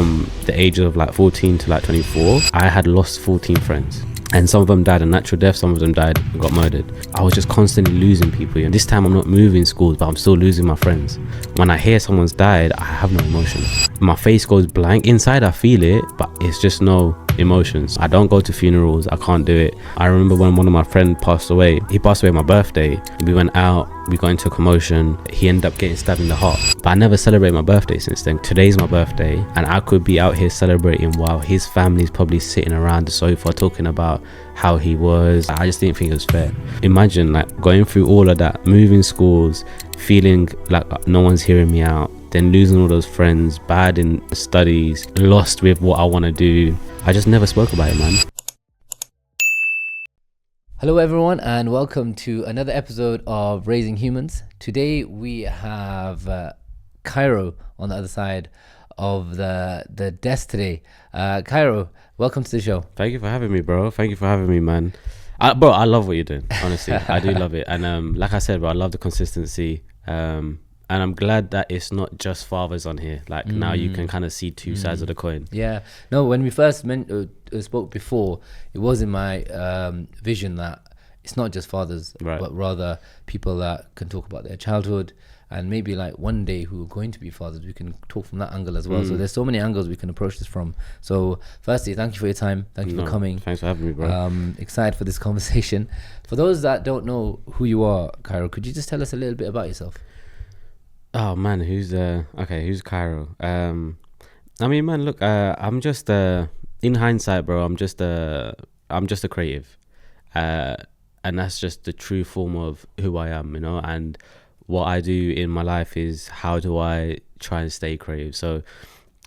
from the age of like 14 to like 24, I had lost 14 friends. And some of them died a natural death, some of them died and got murdered. I was just constantly losing people. And this time I'm not moving schools, but I'm still losing my friends. When I hear someone's died, I have no emotion. My face goes blank. Inside I feel it, but it's just no emotions. I don't go to funerals. I can't do it. I remember when one of my friends passed away. He passed away on my birthday. We went out, we got into a commotion. He ended up getting stabbed in the heart. But I never celebrate my birthday since then. Today's my birthday, and I could be out here celebrating while his family's probably sitting around the sofa talking about how he was. I just didn't think it was fair. Imagine like going through all of that, moving schools, feeling like no one's hearing me out, then losing all those friends, bad in studies, lost with what I want to do. I just never spoke about it, man. Hello everyone, and welcome to another episode of Raising Humans. Today we have Kairo on the other side of the desk today. Kairo, welcome to the show. Thank you for having me, bro. Thank you for having me, man. Bro, I love what you're doing, honestly. I do love it. And like I said, bro, I love the consistency. And I'm glad that it's not just fathers on here. Like now you can kind of see two sides of the coin. Yeah. No, when we first spoke before, it was in my vision that it's not just fathers, Right. but rather people that can talk about their childhood, and maybe like one day who are going to be fathers, we can talk from that angle as well. So there's so many angles we can approach this from. So firstly, thank you for your time. Thank you for coming. Thanks for having me, bro. Excited for this conversation. For those that don't know who you are, Kairo, could you just tell us a little bit about yourself? Oh man, who's Kairo? I mean, man, look, I'm just in hindsight, bro, I'm just a creative, and that's just the true form of who I am, you know. And what I do in my life is, how do I try and stay creative? So,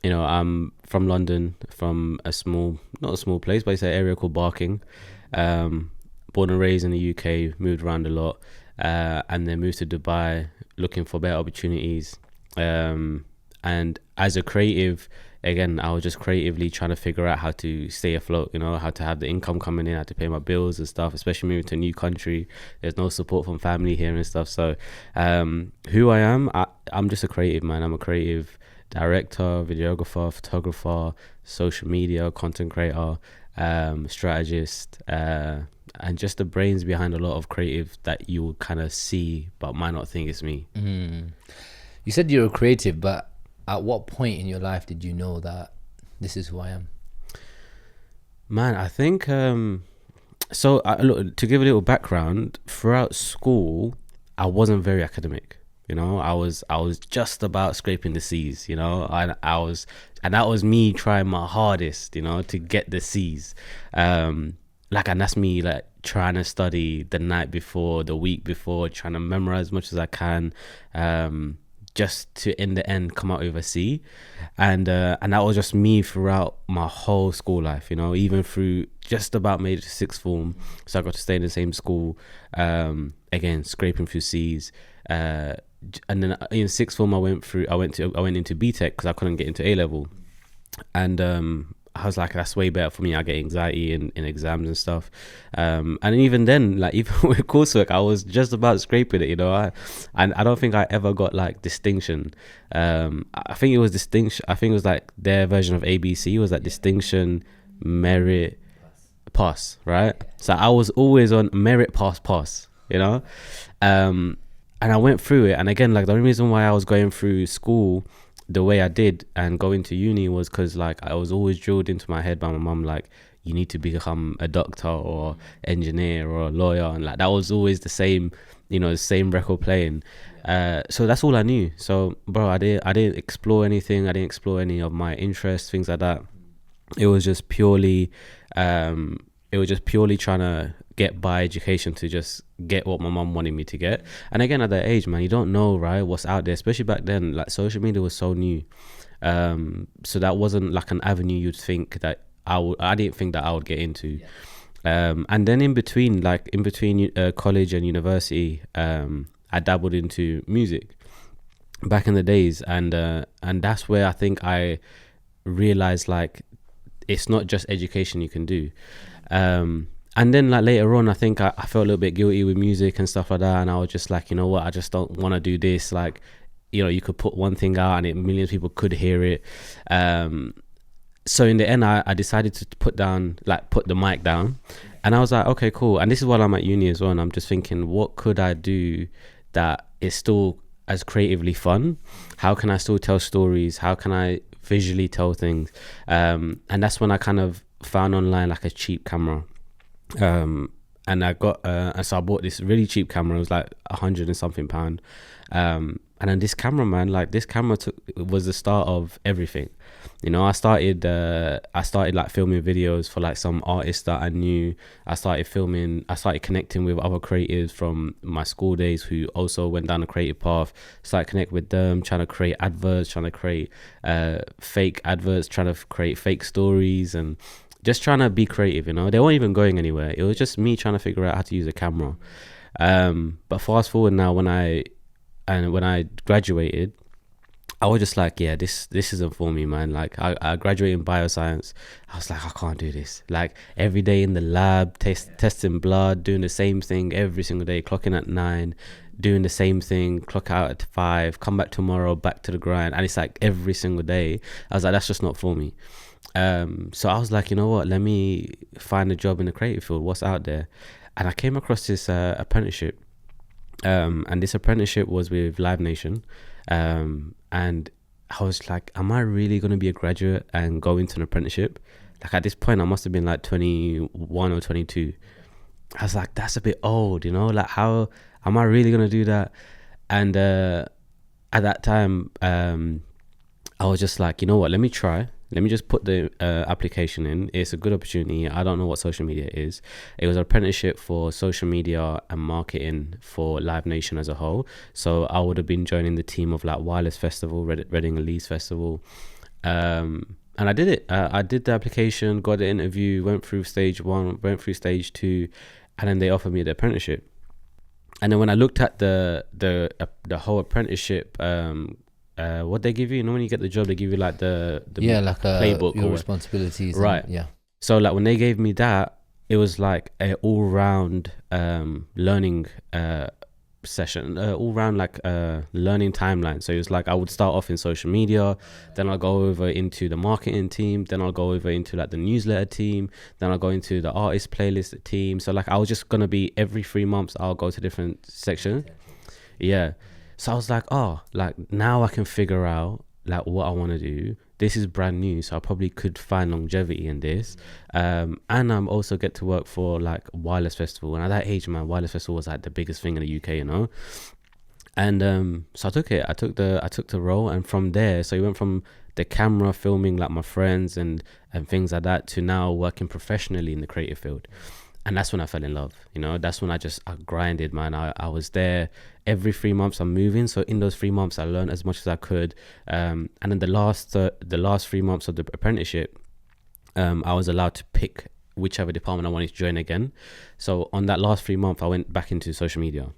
you know, I'm from London, from not a small place, but it's an area called Barking. Born and raised in the UK, moved around a lot, and then moved to Dubai looking for better opportunities. And as a creative, again, I was just creatively trying to figure out how to stay afloat, you know, how to have the income coming in, how to pay my bills and stuff, especially moving to a new country. There's no support from family here and stuff. So who I am, I'm just a creative, man. I'm a creative director, videographer, photographer, social media, content creator, strategist, and just the brains behind a lot of creative that you will kind of see but might not think it's me. You said you're a creative, but at what point in your life did you know that this is who I am? Man, I think look, to give a little background, throughout school I wasn't very academic, you know. I was just about scraping the C's, you know, and that was me trying my hardest, you know, to get the C's. And that's me like trying to study the night before, the week before, trying to memorize as much as I can, just to in the end come out with a C. And that was just me throughout my whole school life, you know, even through just about made it to sixth form. So I got to stay in the same school, again scraping through C's. And then in sixth form I went into BTEC because I couldn't get into A level. And I was like, that's way better for me. I get anxiety in exams and stuff. And even then, like even with coursework, I was just about scraping it, you know. And I don't think I ever got like distinction. I think it was distinction. I think it was like their version of ABC was like distinction, merit, pass, right? So I was always on merit, pass, you know. And I went through it. And again, like the only reason why I was going through school the way I did and going to uni was because like I was always drilled into my head by my mum, like, you need to become a doctor or engineer or a lawyer, and like that was always the same, you know, the same record playing. So that's all I knew. So bro, I didn't explore anything. I didn't explore any of my interests, things like that. It was just purely trying to get by education to just get what my mum wanted me to get. And again, at that age, man, you don't know, right, what's out there, especially back then. Like social media was so new, so that wasn't like an avenue you'd think that I didn't think that I would get into. And then in between college and university, I dabbled into music back in the days, and that's where I think I realized like it's not just education you can do. And then like later on, I think I felt a little bit guilty with music and stuff like that, and I was just like, you know what, I just don't want to do this. Like you could put one thing out and millions of people could hear it. So in the end, I decided to put the mic down, and I was like, okay, cool. And this is while I'm at uni as well, and I'm just thinking, what could I do that is still as creatively fun? How can I still tell stories? How can I visually tell things? And that's when I kind of found online like a cheap camera. And I got so I bought this really cheap camera. It was like £100 and something. And then this camera, man, like this camera was the start of everything. I started like filming videos for like some artists that I knew. I started connecting with other creatives from my school days who also went down a creative path. Started connecting with them, trying to create adverts, trying to create fake adverts, trying to create fake stories, and just trying to be creative. They weren't even going anywhere. It was just me trying to figure out how to use a camera. But fast forward now, when I graduated, I was just like, yeah, this isn't for me, man. Like I graduated in bioscience. I was like, I can't do this. Like every day in the lab, testing blood, doing the same thing every single day, clocking at 9, doing the same thing, clock out at 5, come back tomorrow, back to the grind. And it's like every single day. I was like, that's just not for me. So I was like, you know what, let me find a job in the creative field. What's out there? And I came across this apprenticeship. And this apprenticeship was with Live Nation. And I was like, am I really going to be a graduate and go into an apprenticeship? Like at this point, I must have been like 21 or 22. I was like, that's a bit old, like how am I really going to do that? And at that time, I was just like, you know what, let me try. Let me just put the application in. It's a good opportunity. I don't know what social media is. It was an apprenticeship for social media and marketing for Live Nation as a whole. So I would have been joining the team of like Wireless Festival, Reading Elise Festival. And I did it. I did the application, got the interview, went through stage 1, went through stage 2, and then they offered me the apprenticeship. And then when I looked at the whole apprenticeship, what they give you, when you get the job, they give you like the like playbook your or responsibilities, right? Yeah. So like when they gave me that, it was like a all-round learning session, all-round like learning timeline. So it was like I would start off in social media, then I'll go over into the marketing team, then I'll go over into like the newsletter team, then I'll go into the artist playlist team. So like I was just gonna be every 3 months I'll go to different sections. Yeah. So I was like, oh, like now I can figure out like what I want to do. This is brand new, so I probably could find longevity in this. And I'm also get to work for like Wireless Festival. And at that age, man, Wireless Festival was like the biggest thing in the UK, And so I took it. I took the role, and from there, so it went from the camera filming like my friends and things like that to now working professionally in the creative field. And that's when I fell in love, that's when I grinded, man. I was there every 3 months. I'm moving. So in those 3 months, I learned as much as I could. And then the last 3 months of the apprenticeship, I was allowed to pick whichever department I wanted to join again. So on that last 3 months, I went back into social media.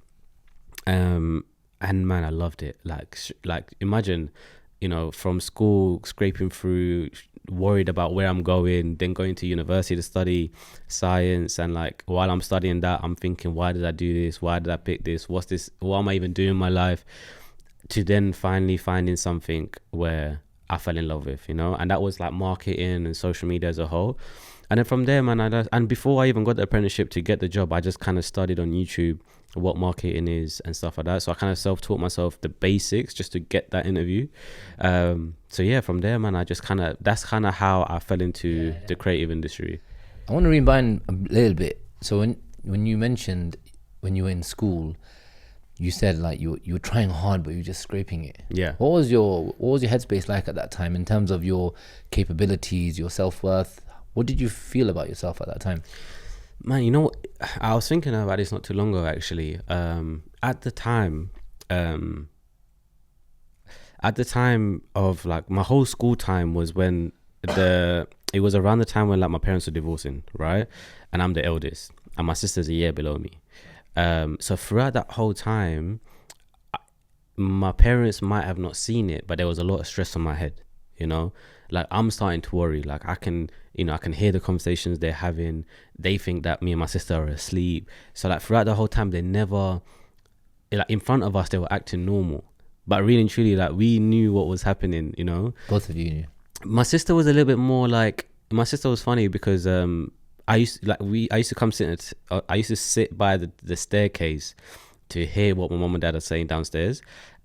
And man, I loved it. Like imagine, from school, scraping through, worried about where I'm going, then going to university to study science. And like while I'm studying that, I'm thinking, why did I do this? Why did I pick this? What's this? What am I even doing in my life? To then finally finding something where I fell in love with, and that was like marketing and social media as a whole. And then from there, man, and before I even got the apprenticeship to get the job, I just kind of studied on YouTube what marketing is and stuff like that. So I kind of self-taught myself the basics just to get that interview. So yeah, from there, man, that's kind of how I fell into the creative industry. I want to rewind a little bit. So when you mentioned when you were in school, you said like you were trying hard, but you were just scraping it. Yeah. What was your headspace like at that time in terms of your capabilities, your self-worth? What did you feel about yourself at that time? Man, I was thinking about this not too long ago, actually. At the time of like my whole school time was when it was around the time when like my parents were divorcing, right? And I'm the eldest, and my sister's a year below me. So throughout that whole time, my parents might have not seen it, but there was a lot of stress on my head, like I'm starting to worry. Like I can hear the conversations they're having. They think that me and my sister are asleep. So like throughout the whole time, they never, like in front of us, they were acting normal. but really and truly, like, we knew what was happening, you know. Both of you knew. My sister was a little bit more like, my sister was funny because I used to come sit I used to sit by the staircase to hear what my mom and dad are saying downstairs,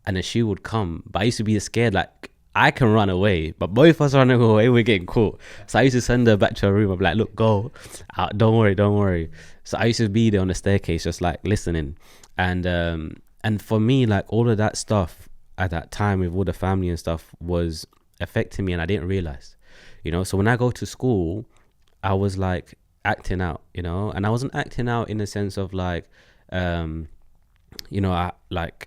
and then she would come, but I used to be scared, like, I can run away, but both of us running away, we're getting caught. So I used to send her back to her room. I'm like, look, go out, don't worry. So I used to be there on the staircase just like listening, and for me, like, all of that stuff at that time with all the family and stuff was affecting me, and I didn't realize, you know. So when I go to school, I was like acting out, you know, and I wasn't acting out in the sense of like, you know, I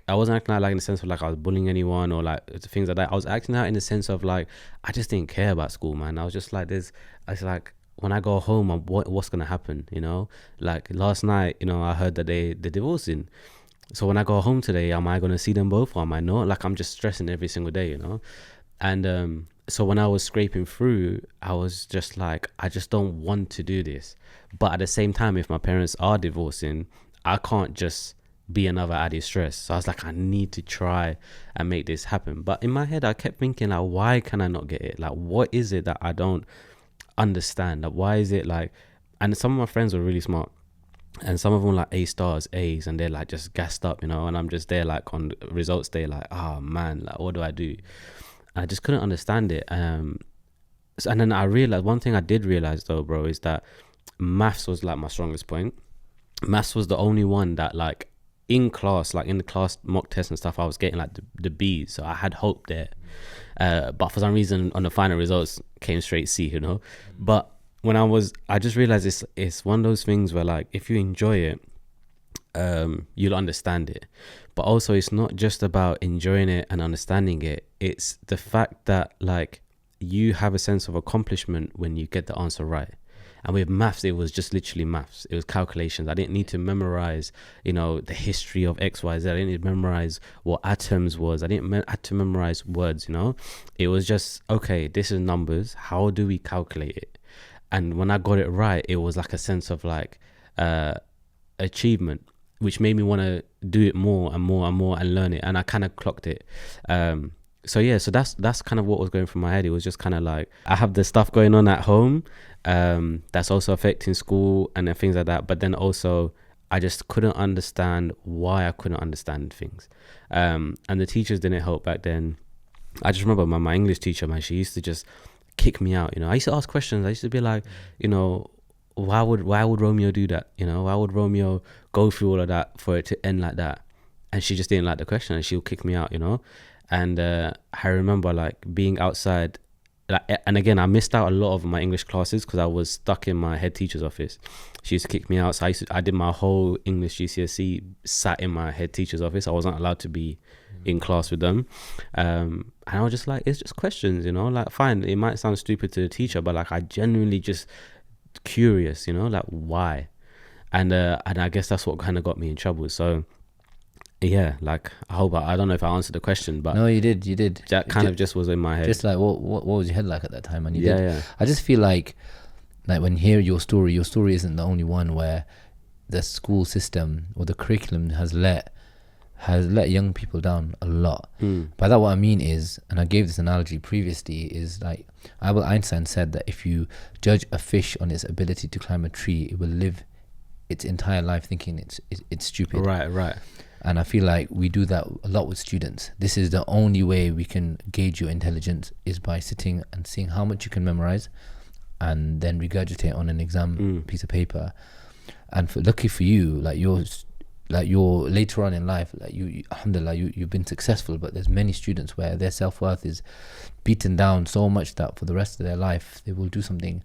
wasn't acting out like in the sense of like I was bullying anyone or like things like that. I was acting out in the sense of like, I just didn't care about school, man. I was just like, I was like, when I go home, what's gonna happen, you know? Like last night, you know, I heard that they're divorcing. So when I go home today, am I gonna see them both or am I not? Like, I'm just stressing every single day, you know? And so when I was scraping through, I was just like, I just don't want to do this. But at the same time, if my parents are divorcing, I can't just be another added stress. So I was like, I need to try and make this happen. But in my head, I kept thinking, like, why can I not get it? Like, what is it that I don't understand? Like, why is it like, and some of my friends were really smart, and some of them like A stars, A's, and they're like just gassed up, you know, and I'm just there like on results day, like, oh man, like, what do I do? I just couldn't understand it. And then I realized, one thing I did realize though, bro, is that maths was like my strongest point. Maths was the only one that, like, in class, like in the class mock tests and stuff, I was getting like the B's, so I had hope there. But for some reason on the final results came straight C, you know. But when I just realized it's one of those things where, like, if you enjoy it, you'll understand it. But also, it's not just about enjoying it and understanding it. It's the fact that, like, you have a sense of accomplishment when you get the answer right. And with maths, it was just literally maths. It was calculations. I didn't need to memorize, you know, the history of X, Y, Z. I didn't need to memorize what atoms was. I didn't have to memorize words, you know. It was just, okay, this is numbers. How do we calculate it? And when I got it right, it was like a sense of like achievement, which made me want to do it more and more and more and learn it. And I kind of clocked it. So yeah, so that's kind of what was going through my head. It was just kind of like, I have the stuff going on at home that's also affecting school and things like that. But then also, I just couldn't understand why I couldn't understand things. And the teachers didn't help back then. I just remember my English teacher, man, she used to just kick me out, you know. I used to ask questions. I used to be like, you know, why would Romeo do that? You know, why would Romeo go through all of that for it to end like that? And she just didn't like the question, and she'll kick me out, you know. And I remember like being outside, like, and again, I missed out a lot of my English classes because I was stuck in my head teacher's office. She used to kick me out, so I did my whole English GCSE sat in my head teacher's office. I wasn't allowed to be in class with them, and I was just like, it's just questions, you know, like, fine, it might sound stupid to the teacher, but like, I genuinely just curious, you know, like, why? And I guess that's what kind of got me in trouble. So yeah, like, I don't know if I answered the question, but no, you did that kind of just was in my head. Just like, what was your head like at that time? And you Yeah, did. yeah. I just feel like when you hear your story isn't the only one where the school system or the curriculum has let young people down a lot. By that, what I mean is, and I gave this analogy previously, is like Albert Einstein said that if you judge a fish on its ability to climb a tree, it will live its entire life thinking it's stupid. Right. And I feel like we do that a lot with students. This is the only way we can gauge your intelligence, is by sitting and seeing how much you can memorize and then regurgitate on an exam piece of paper. And lucky for you, like you're later on in life, like you alhamdulillah, you've been successful, but there's many students where their self-worth is beaten down so much that for the rest of their life they will do something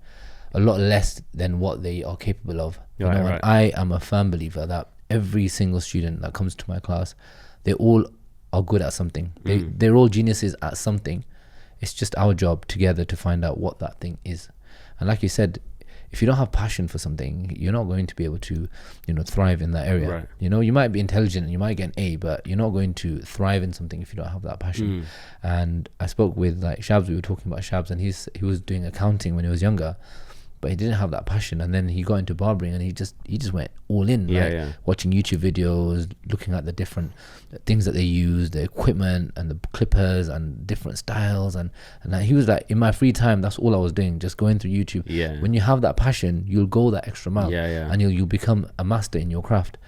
a lot less than what they are capable of. Right. And I am a firm believer that every single student that comes to my class, they all are good at something. They're all geniuses at something. It's just our job together to find out what that thing is. And like you said, if you don't have passion for something, you're not going to be able to, you know, thrive in that area. Right. You know, you might be intelligent and you might get an A, but you're not going to thrive in something if you don't have that passion. And I spoke with like Shabs, we were talking about Shabs, and he was doing accounting when he was younger, but he didn't have that passion. And then he got into barbering, and he just went all in, watching YouTube videos, looking at the different things that they use, the equipment and the clippers and different styles, and he was like, in my free time, that's all I was doing, just going through YouTube. When you have that passion, you'll go that extra mile, and you'll become a master in your craft.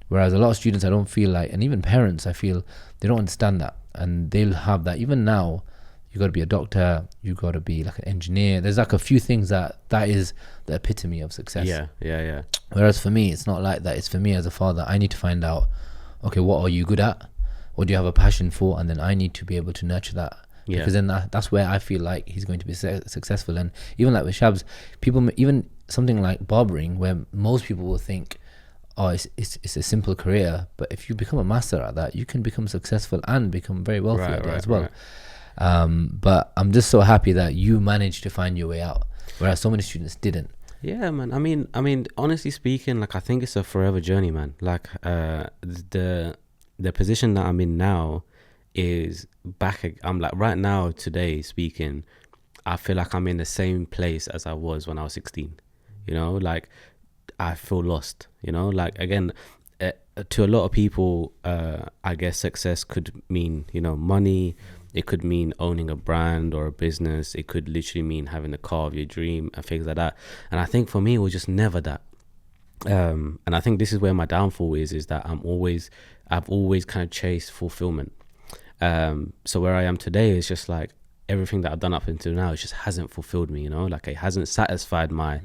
Whereas a lot of students, I don't feel like, and even parents, I feel they don't understand that, and they'll have that. Even now, you got to be a doctor, you got to be like an engineer. There's like a few things that is the epitome of success. Whereas for me, it's not like that. It's for me as a father, I need to find out, okay, what are you good at? What do you have a passion for? And then I need to be able to nurture that. Because then that's where I feel like he's going to be successful. And even like with Shabs, people, even something like barbering, where most people will think, oh, it's a simple career, but if you become a master at that, you can become successful and become very wealthy at it as well. But I'm just so happy that you managed to find your way out, whereas so many students didn't. Yeah, man. I mean, honestly speaking, like, I think it's a forever journey, man. Like, the position that I'm in now is I'm like, right now, today speaking, I feel like I'm in the same place as I was when I was 16. You know, like, I feel lost. You know, like, again, to a lot of people, I guess success could mean, you know, money. It could mean owning a brand or a business. It could literally mean having the car of your dream and things like that. And I think for me, it was just never that. And I think this is where my downfall is that I've always kind of chased fulfillment. So where I am today is just like everything that I've done up until now, it just hasn't fulfilled me, you know, like it hasn't satisfied my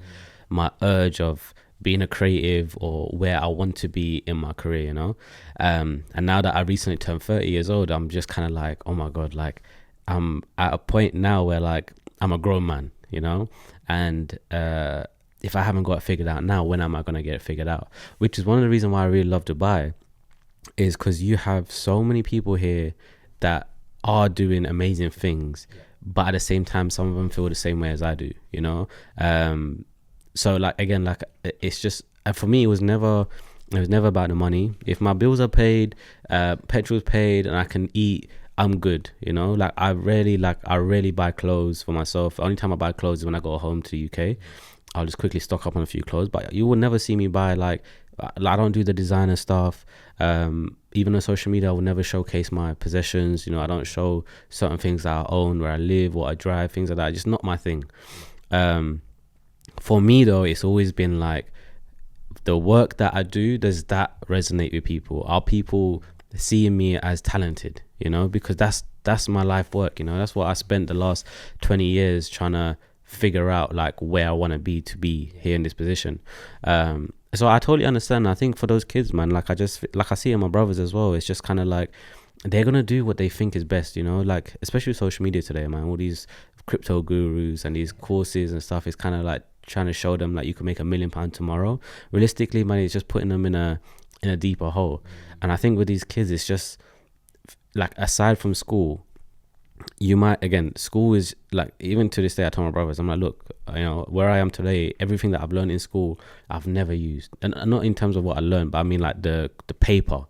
urge of being a creative or where I want to be in my career, you know. And now that I recently turned 30 years old, I'm just kind of like, oh my God, like I'm at a point now where like I'm a grown man, you know, and if I haven't got it figured out now, when am I going to get it figured out? Which is one of the reasons why I really love Dubai, is because you have so many people here that are doing amazing things, but at the same time, some of them feel the same way as I do, you know. So like, again, like it's just, for me, it was never about the money. If my bills are paid, petrol's paid, and I can eat, I'm good, you know. Like I rarely buy clothes for myself. The only time I buy clothes is when I go home to the UK. I'll just quickly stock up on a few clothes, but you will never see me buy like I don't do the designer stuff. Even on social media, I will never showcase my possessions. You know, I don't show certain things that I own, where I live, what I drive, things like that. It's just not my thing. For me though, it's always been like the work that I do, does that resonate with people? Are people seeing me as talented? You know, because that's my life work, you know. That's what I spent the last 20 years trying to figure out, like where I want to be here in this position. So I totally understand. I think for those kids, man, like I see in my brothers as well, it's just kind of like they're gonna do what they think is best, you know, like especially with social media today, man. All these crypto gurus and these courses and stuff is kind of like trying to show them like you can make £1 million tomorrow. Realistically, man, it's just putting them in a deeper hole. And I think with these kids, it's just like, aside from school, you might, again, school is like, even to this day, I tell my brothers, I'm like, look, you know, where I am today, everything that I've learned in school, I've never used. And not in terms of what I learned, but I mean like the paper.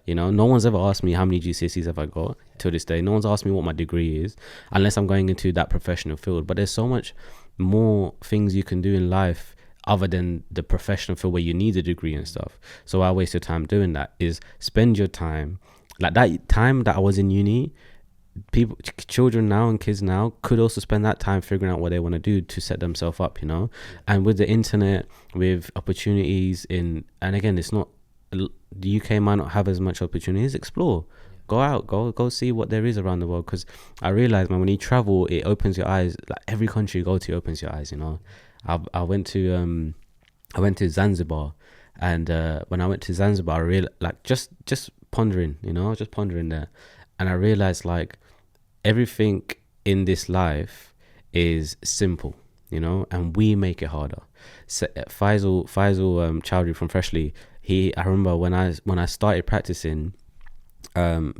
You know, no one's ever asked me how many GCSEs have I got till this day. No one's asked me what my degree is, unless I'm going into that professional field. But there's so much more things you can do in life other than the professional field where you need a degree and stuff. So I waste your time doing that. Is spend your time, like that time that I was in uni, children now and kids now could also spend that time figuring out what they want to do to set themselves up, you know. And with the internet, with opportunities and again, it's not, the UK might not have as much opportunities. Explore, go out, go see what there is around the world. Because I realize, man, when you travel, it opens your eyes. Like every country you go to opens your eyes, you know. I went to Zanzibar, and when I went to Zanzibar, I realized, like, just pondering, you know, just pondering there, and I realized like everything in this life is simple, you know, and we make it harder. So, Faisal Chowdhury from Freshly, I remember when I started practicing,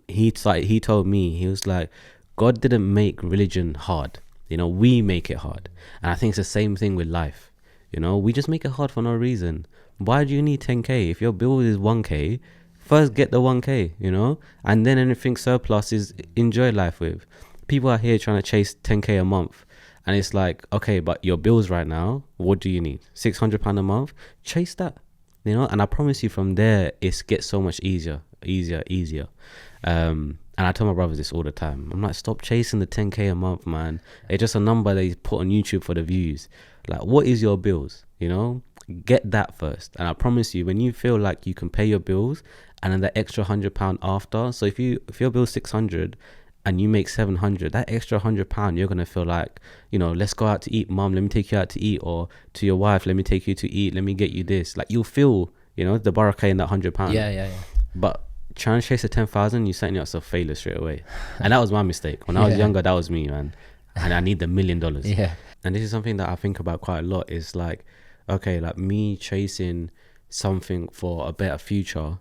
he told me, he was like, God didn't make religion hard, you know, we make it hard. And I think it's the same thing with life, you know, we just make it hard for no reason. Why do you need 10k? If your bill is 1k, first get the 1k, you know, and then anything surplus is enjoy life with. People are here trying to chase 10k a month, And it's like, okay, but your bills right now, what do you need? £600 a month? Chase that, you know? And I promise you from there, it gets so much easier. And I tell my brothers this all the time. I'm like, stop chasing the 10K a month, man. It's just a number they put on YouTube for the views. Like, what is your bills? You know, get that first. And I promise you, when you feel like you can pay your bills and then the extra £100 after. So if your bill's 600 and you make 700, that extra £100, you're gonna feel like, you know, let's go out to eat, mom. Let me take you out to eat, or to your wife, let me take you to eat. Let me get you this. Like, you'll feel, you know, the barakah in that £100. Yeah. But trying to chase a 10,000, you're setting yourself failure straight away. And that was my mistake. When I was younger, that was me, man. And I need the $1 million. Yeah. And this is something that I think about quite a lot. Is like, okay, like me chasing something for a better future.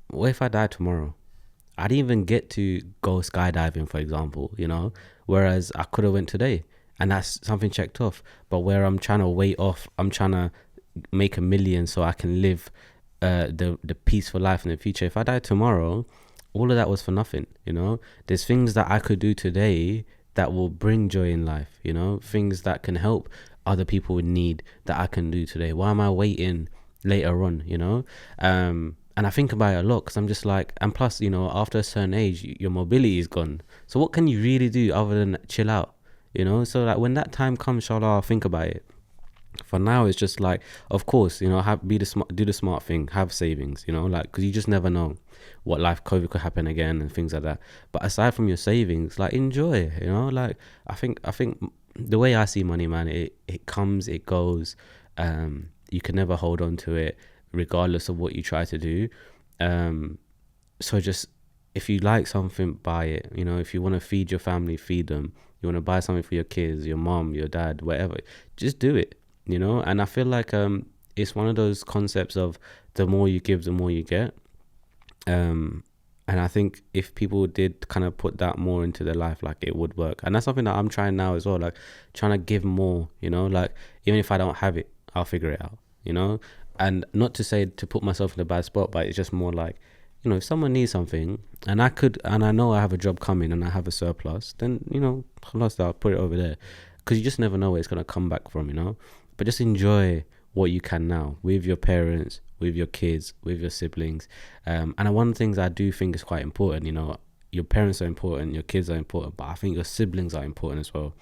What if I die tomorrow? I didn't even get to go skydiving, for example, you know, whereas I could have went today, and that's something checked off. But where I'm trying to wait off, I'm trying to make $1 million so I can live the peaceful life in the future. If I die tomorrow, all of that was for nothing, you know. There's things that I could do today that will bring joy in life, you know, things that can help other people in need that I can do today. Why am I waiting later on, you know? And I think about it a lot, because I'm just like, and plus, you know, after a certain age, your mobility is gone. So what can you really do other than chill out, you know? So like when that time comes, inshallah, I'll think about it. For now, it's just like, of course, you know, do the smart thing, have savings, you know, like, because you just never know what life, COVID could happen again and things like that. But aside from your savings, like, enjoy, you know, like, I think the way I see money, man, it comes, it goes. You can never hold on to it, regardless of what you try to do. So just, if you like something, buy it. You know, if you want to feed your family, feed them. You want to buy something for your kids, your mom, your dad, whatever, just do it, you know. And I feel like it's one of those concepts of the more you give, the more you get. And I think if people did kind of put that more into their life, like, it would work. And that's something that I'm trying now as well, like trying to give more, you know, like, even if I don't have it, I'll figure it out, you know. And not to say to put myself in a bad spot, but it's just more like, you know, if someone needs something and I know I have a job coming and I have a surplus, then, you know, I'll put it over there, because you just never know where it's going to come back from, you know. But just enjoy what you can now with your parents, with your kids, with your siblings. And one of the things I do think is quite important, you know, your parents are important, your kids are important, but I think your siblings are important as well.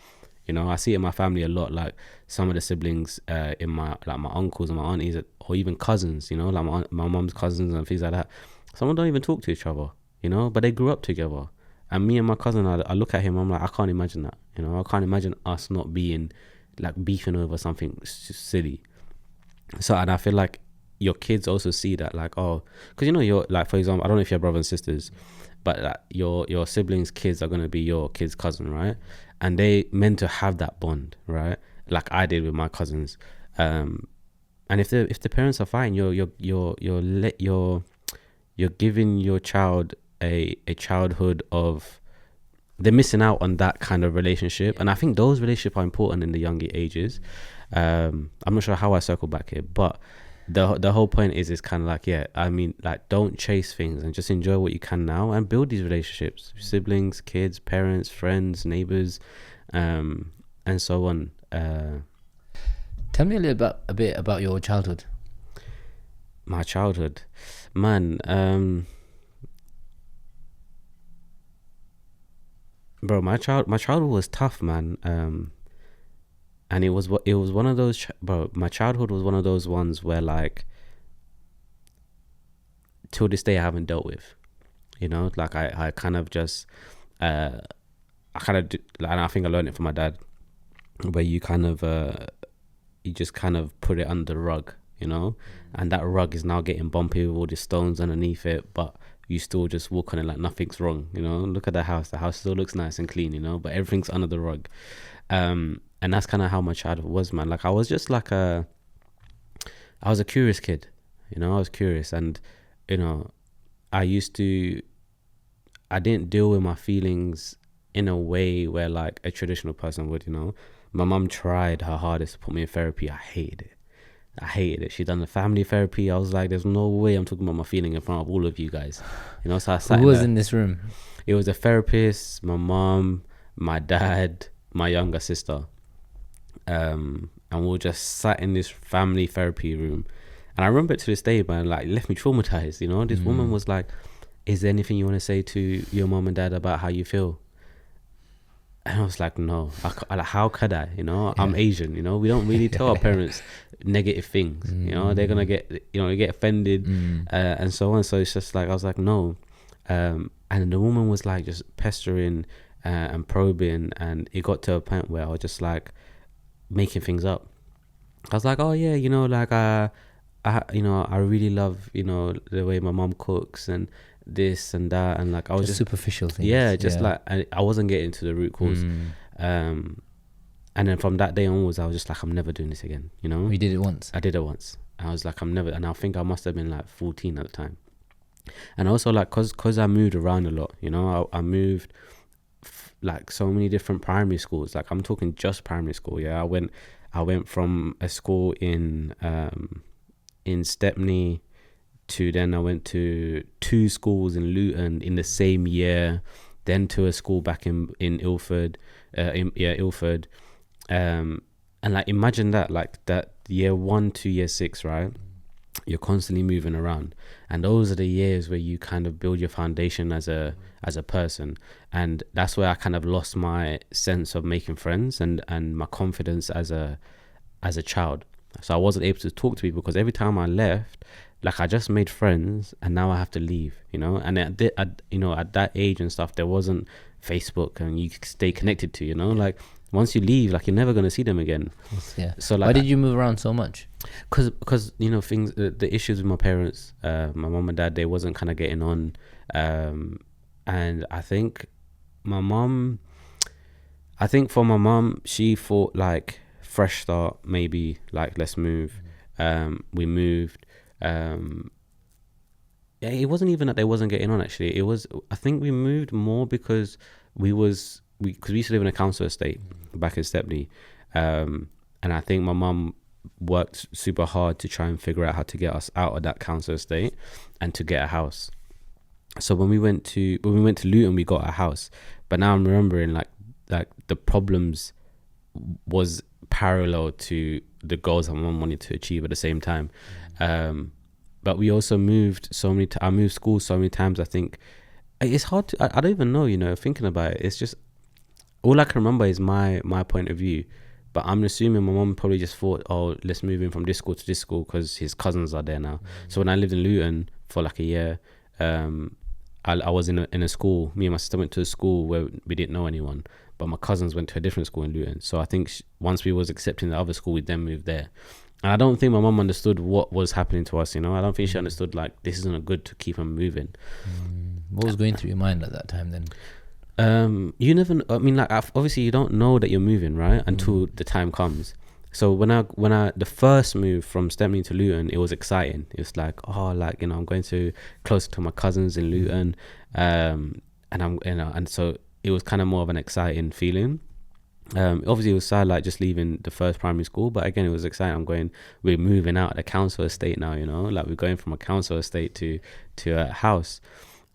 You know, I see it in my family a lot, like some of the siblings in my uncles and my aunties, or even cousins, you know, like my mom's cousins and things like that. Some don't even talk to each other, you know, but they grew up together. And me and my cousin, I look at him, I'm like, I can't imagine that, you know. I can't imagine us not being, like, beefing over something silly. So, and I feel like your kids also see that, like, oh, because, you know, you're like, for example, I don't know if you have brothers and sisters, but like, your siblings' kids are going to be your kid's cousin, right? And they meant to have that bond, right? Like I did with my cousins. And if the parents are fine, you're giving your child a childhood of, they're missing out on that kind of relationship. And I think those relationships are important in the younger ages. I'm not sure how I circle back here, but the whole point is kind of like, yeah, I mean, like, don't chase things and just enjoy what you can now and build these relationships, siblings, kids, parents, friends, neighbors, and so on. Tell me a bit about your childhood. My childhood, man, bro, my childhood was tough, man. And it was one of those, bro, my childhood was one of those ones where, like, till this day I haven't dealt with, you know. Like, I kind of just, and I think I learned it from my dad, where you kind of, you just kind of put it under the rug, you know, and that rug is now getting bumpy with all the stones underneath it, but you still just walk on it like nothing's wrong, you know. Look at the house still looks nice and clean, you know, but everything's under the rug. And that's kind of how my childhood was, man. Like, I was just like I was a curious kid, you know. I was curious, and, you know, I didn't deal with my feelings in a way where, like, a traditional person would, you know. My mum tried her hardest to put me in therapy. I hated it. She done the family therapy. I was like, there's no way I'm talking about my feeling in front of all of you guys, you know. So I sat. Who was in this room? It was a therapist, my mom, my dad, my younger sister. And we were just sat in this family therapy room. And I remember it to this day, man, like, it left me traumatized. You know, this woman was like, "Is there anything you want to say to your mom and dad about how you feel?" And I was like, "No, like, how could I? You know, I'm Asian. You know, we don't really tell our parents negative things. You know, they're gonna get offended, and so on." So it's just like, I was like, "No," and the woman was like just pestering and probing, and it got to a point where I was just like making things up. I was like, "Oh yeah, you know, like I really love, the way my mom cooks and this and that," and like I was Just just superficial things. yeah, just like I wasn't getting to the root cause. And then from that day onwards, I was just like, I'm never doing this again. You know, We did it once. I did it once. I was like, I'm never, and I think I must have been like 14 at the time. And also like, cause I moved around a lot. You know, I moved like so many different primary schools. Like I'm talking just primary school. Yeah, I went from a school in Stepney to, then I went to two schools in Luton in the same year, then to a school back in Ilford, Ilford. And like imagine that, like that year 1 to year 6, right? You're constantly moving around, and those are the years where you kind of build your foundation as a person. And that's where I kind of lost my sense of making friends and my confidence as a child. So I wasn't able to talk to people, because every time I left, like I just made friends and now I have to leave, and at that age and stuff, there wasn't Facebook and you could stay connected to, like once you leave, like you're never going to see them again. Yeah. So like, why did you move around so much? Because things, the issues with my parents, my mom and dad, they wasn't kind of getting on, and I think for my mom, she thought like fresh start, maybe like let's move. We moved. Yeah, it wasn't even that they wasn't getting on, actually. It was, I think we moved more because we used to live in a council estate back in Stepney, and I think my mum worked super hard to try and figure out how to get us out of that council estate and to get a house. So when we went to Luton, we got a house. But now I'm remembering like the problems was parallel to the goals that my mum wanted to achieve at the same time. But we also moved I moved schools so many times. I think it's hard to, I don't even know, thinking about it. It's just, all I can remember is my point of view. But I'm assuming my mum probably just thought, oh, let's move him from this school to this school because his cousins are there now. So when I lived in Luton for like a year, I was in a school. Me and my sister went to a school where we didn't know anyone, but my cousins went to a different school in Luton. So I think once we was accepting the other school, we then moved there. And I don't think my mum understood what was happening to us. I don't think she understood like this isn't good to keep on moving. What was going through your mind at that time then? You never, I mean, like obviously you don't know that you're moving, right, until the time comes. So when I the first move from Stepney to Luton, it was exciting. It was like, oh, like, I'm going to closer to my cousins in Luton, and I'm, and so it was kind of more of an exciting feeling. Obviously it was sad, like just leaving the first primary school, but again, it was exciting. We're moving out of the council estate now, like we're going from a council estate to a house.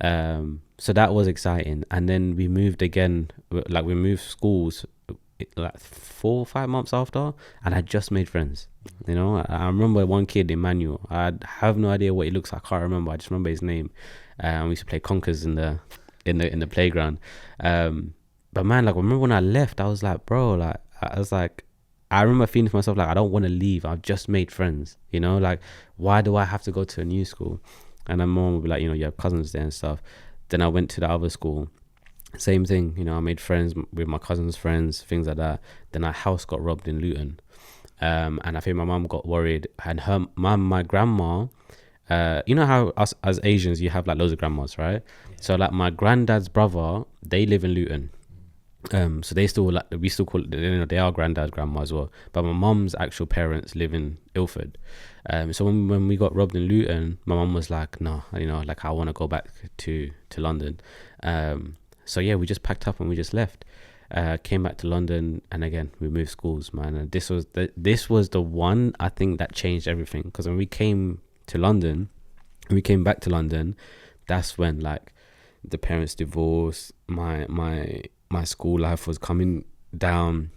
So that was exciting. And then we moved again, like we moved schools like 4 or 5 months after, and I just made friends. I remember one kid, Emmanuel. I have no idea what he looks like. I can't remember. I just remember his name. We used to play conkers in the playground. But man, like, I remember when I left, I was like, bro, like, I remember feeling to myself like, I don't want to leave. I've just made friends. Like, why do I have to go to a new school? And my mom would be like, you have cousins there and stuff. Then I went to the other school. Same thing, I made friends with my cousins' friends, things like that. Then our house got robbed in Luton. And I think my mum got worried. And my grandma, how us as Asians, you have like loads of grandmas, right? Yeah. So like my granddad's brother, they live in Luton. So they still, like, we still call it, they are granddad, grandma as well. But my mum's actual parents live in Ilford. So when we got robbed in Luton, my mum was like, no, like I want to go back to London. So yeah, we just packed up and we just left. Came back to London, and again we moved schools, man. And this was the one, I think, that changed everything. Because when we came back to London, that's when like the parents divorced. My school life was coming down.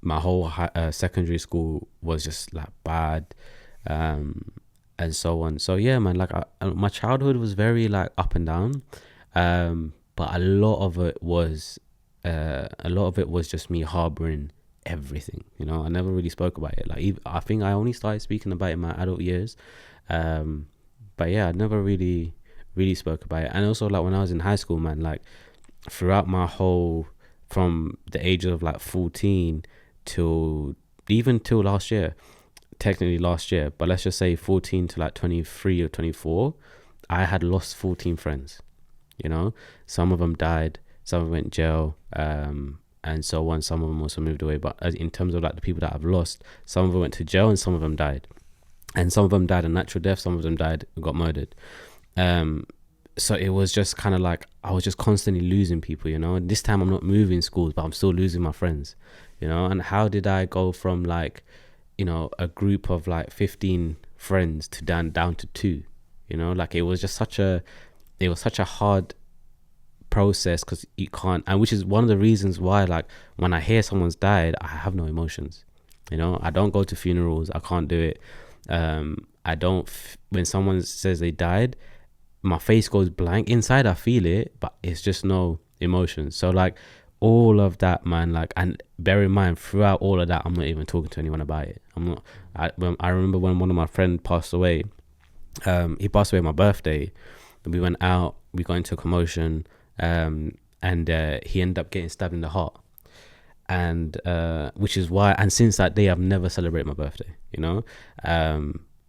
my whole secondary school was just like bad, um, and so on. So yeah, man, like my childhood was very like up and down, but a lot of it was just me harboring everything. You know, I never really spoke about it. Like I think I only started speaking about it in my adult years, um, but yeah, I never really spoke about it. And also like when I was in high school, man, like throughout my whole from the age of like 14 till even till last year, technically last year, but let's just say 14 to like 23 or 24, I had lost 14 friends. You know, some of them died, some of them went jail, and so on. Some of them also moved away. But in terms of like the people that I've lost, some of them went to jail and some of them died, and some of them died a natural death. Some of them died and got murdered. Um, so it was just kind of like I was just constantly losing people, you know. And this time I'm not moving schools, but I'm still losing my friends, you know. And how did I go from like, you know, a group of like 15 friends to down to two, you know? Like it was such a hard process because you can't, and which is one of the reasons why like when I hear someone's died, I have no emotions, you know. I don't go to funerals, I can't do it. I don't when someone says they died, my face goes blank. Inside I feel it, but it's just no emotions. So like all of that, man, like, and bear in mind throughout all of that, I'm not even talking to anyone about it. I remember when one of my friends passed away. He passed away on my birthday. We went out, we got into a commotion, and he ended up getting stabbed in the heart. And which is why, and since that day I've never celebrated my birthday, you know.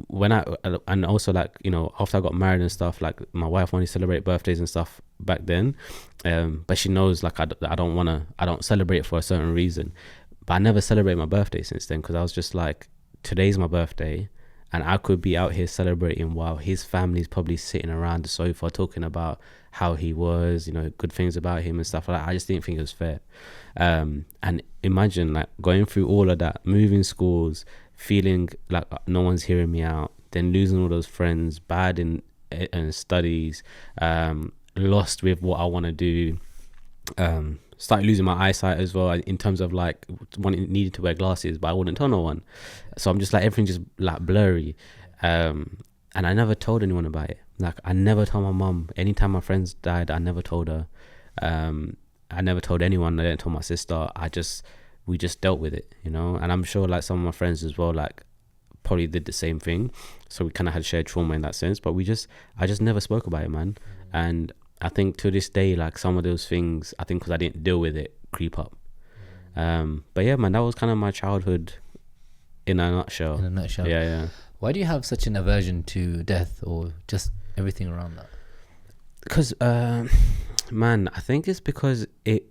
When I and also like, you know, after I got married and stuff, like my wife wanted to celebrate birthdays and stuff back then, but she knows like I don't celebrate for a certain reason. But I never celebrate my birthday since then, because I was just like, today's my birthday and I could be out here celebrating while his family's probably sitting around the sofa talking about how he was, you know, good things about him and stuff like that. I just didn't think it was fair. And imagine like going through all of that, moving schools, feeling like no one's hearing me out, then losing all those friends, bad in studies, lost with what I want to do, started losing my eyesight as well, in terms of like needed to wear glasses, but I wouldn't tell no one. So I'm just like, everything just like blurry. And I never told anyone about it. Like I never told my mum. Anytime my friends died, I never told her. I never told anyone. I didn't tell my sister. We just dealt with it, you know. And I'm sure like some of my friends as well, like probably did the same thing. So we kind of had shared trauma in that sense, but I just never spoke about it, man. And I think to this day, like some of those things, I think because I didn't deal with it, creep up. But yeah, man, that was kind of my childhood in a nutshell. Yeah. Why do you have such an aversion to death, or just everything around that? Because man, I think it's because it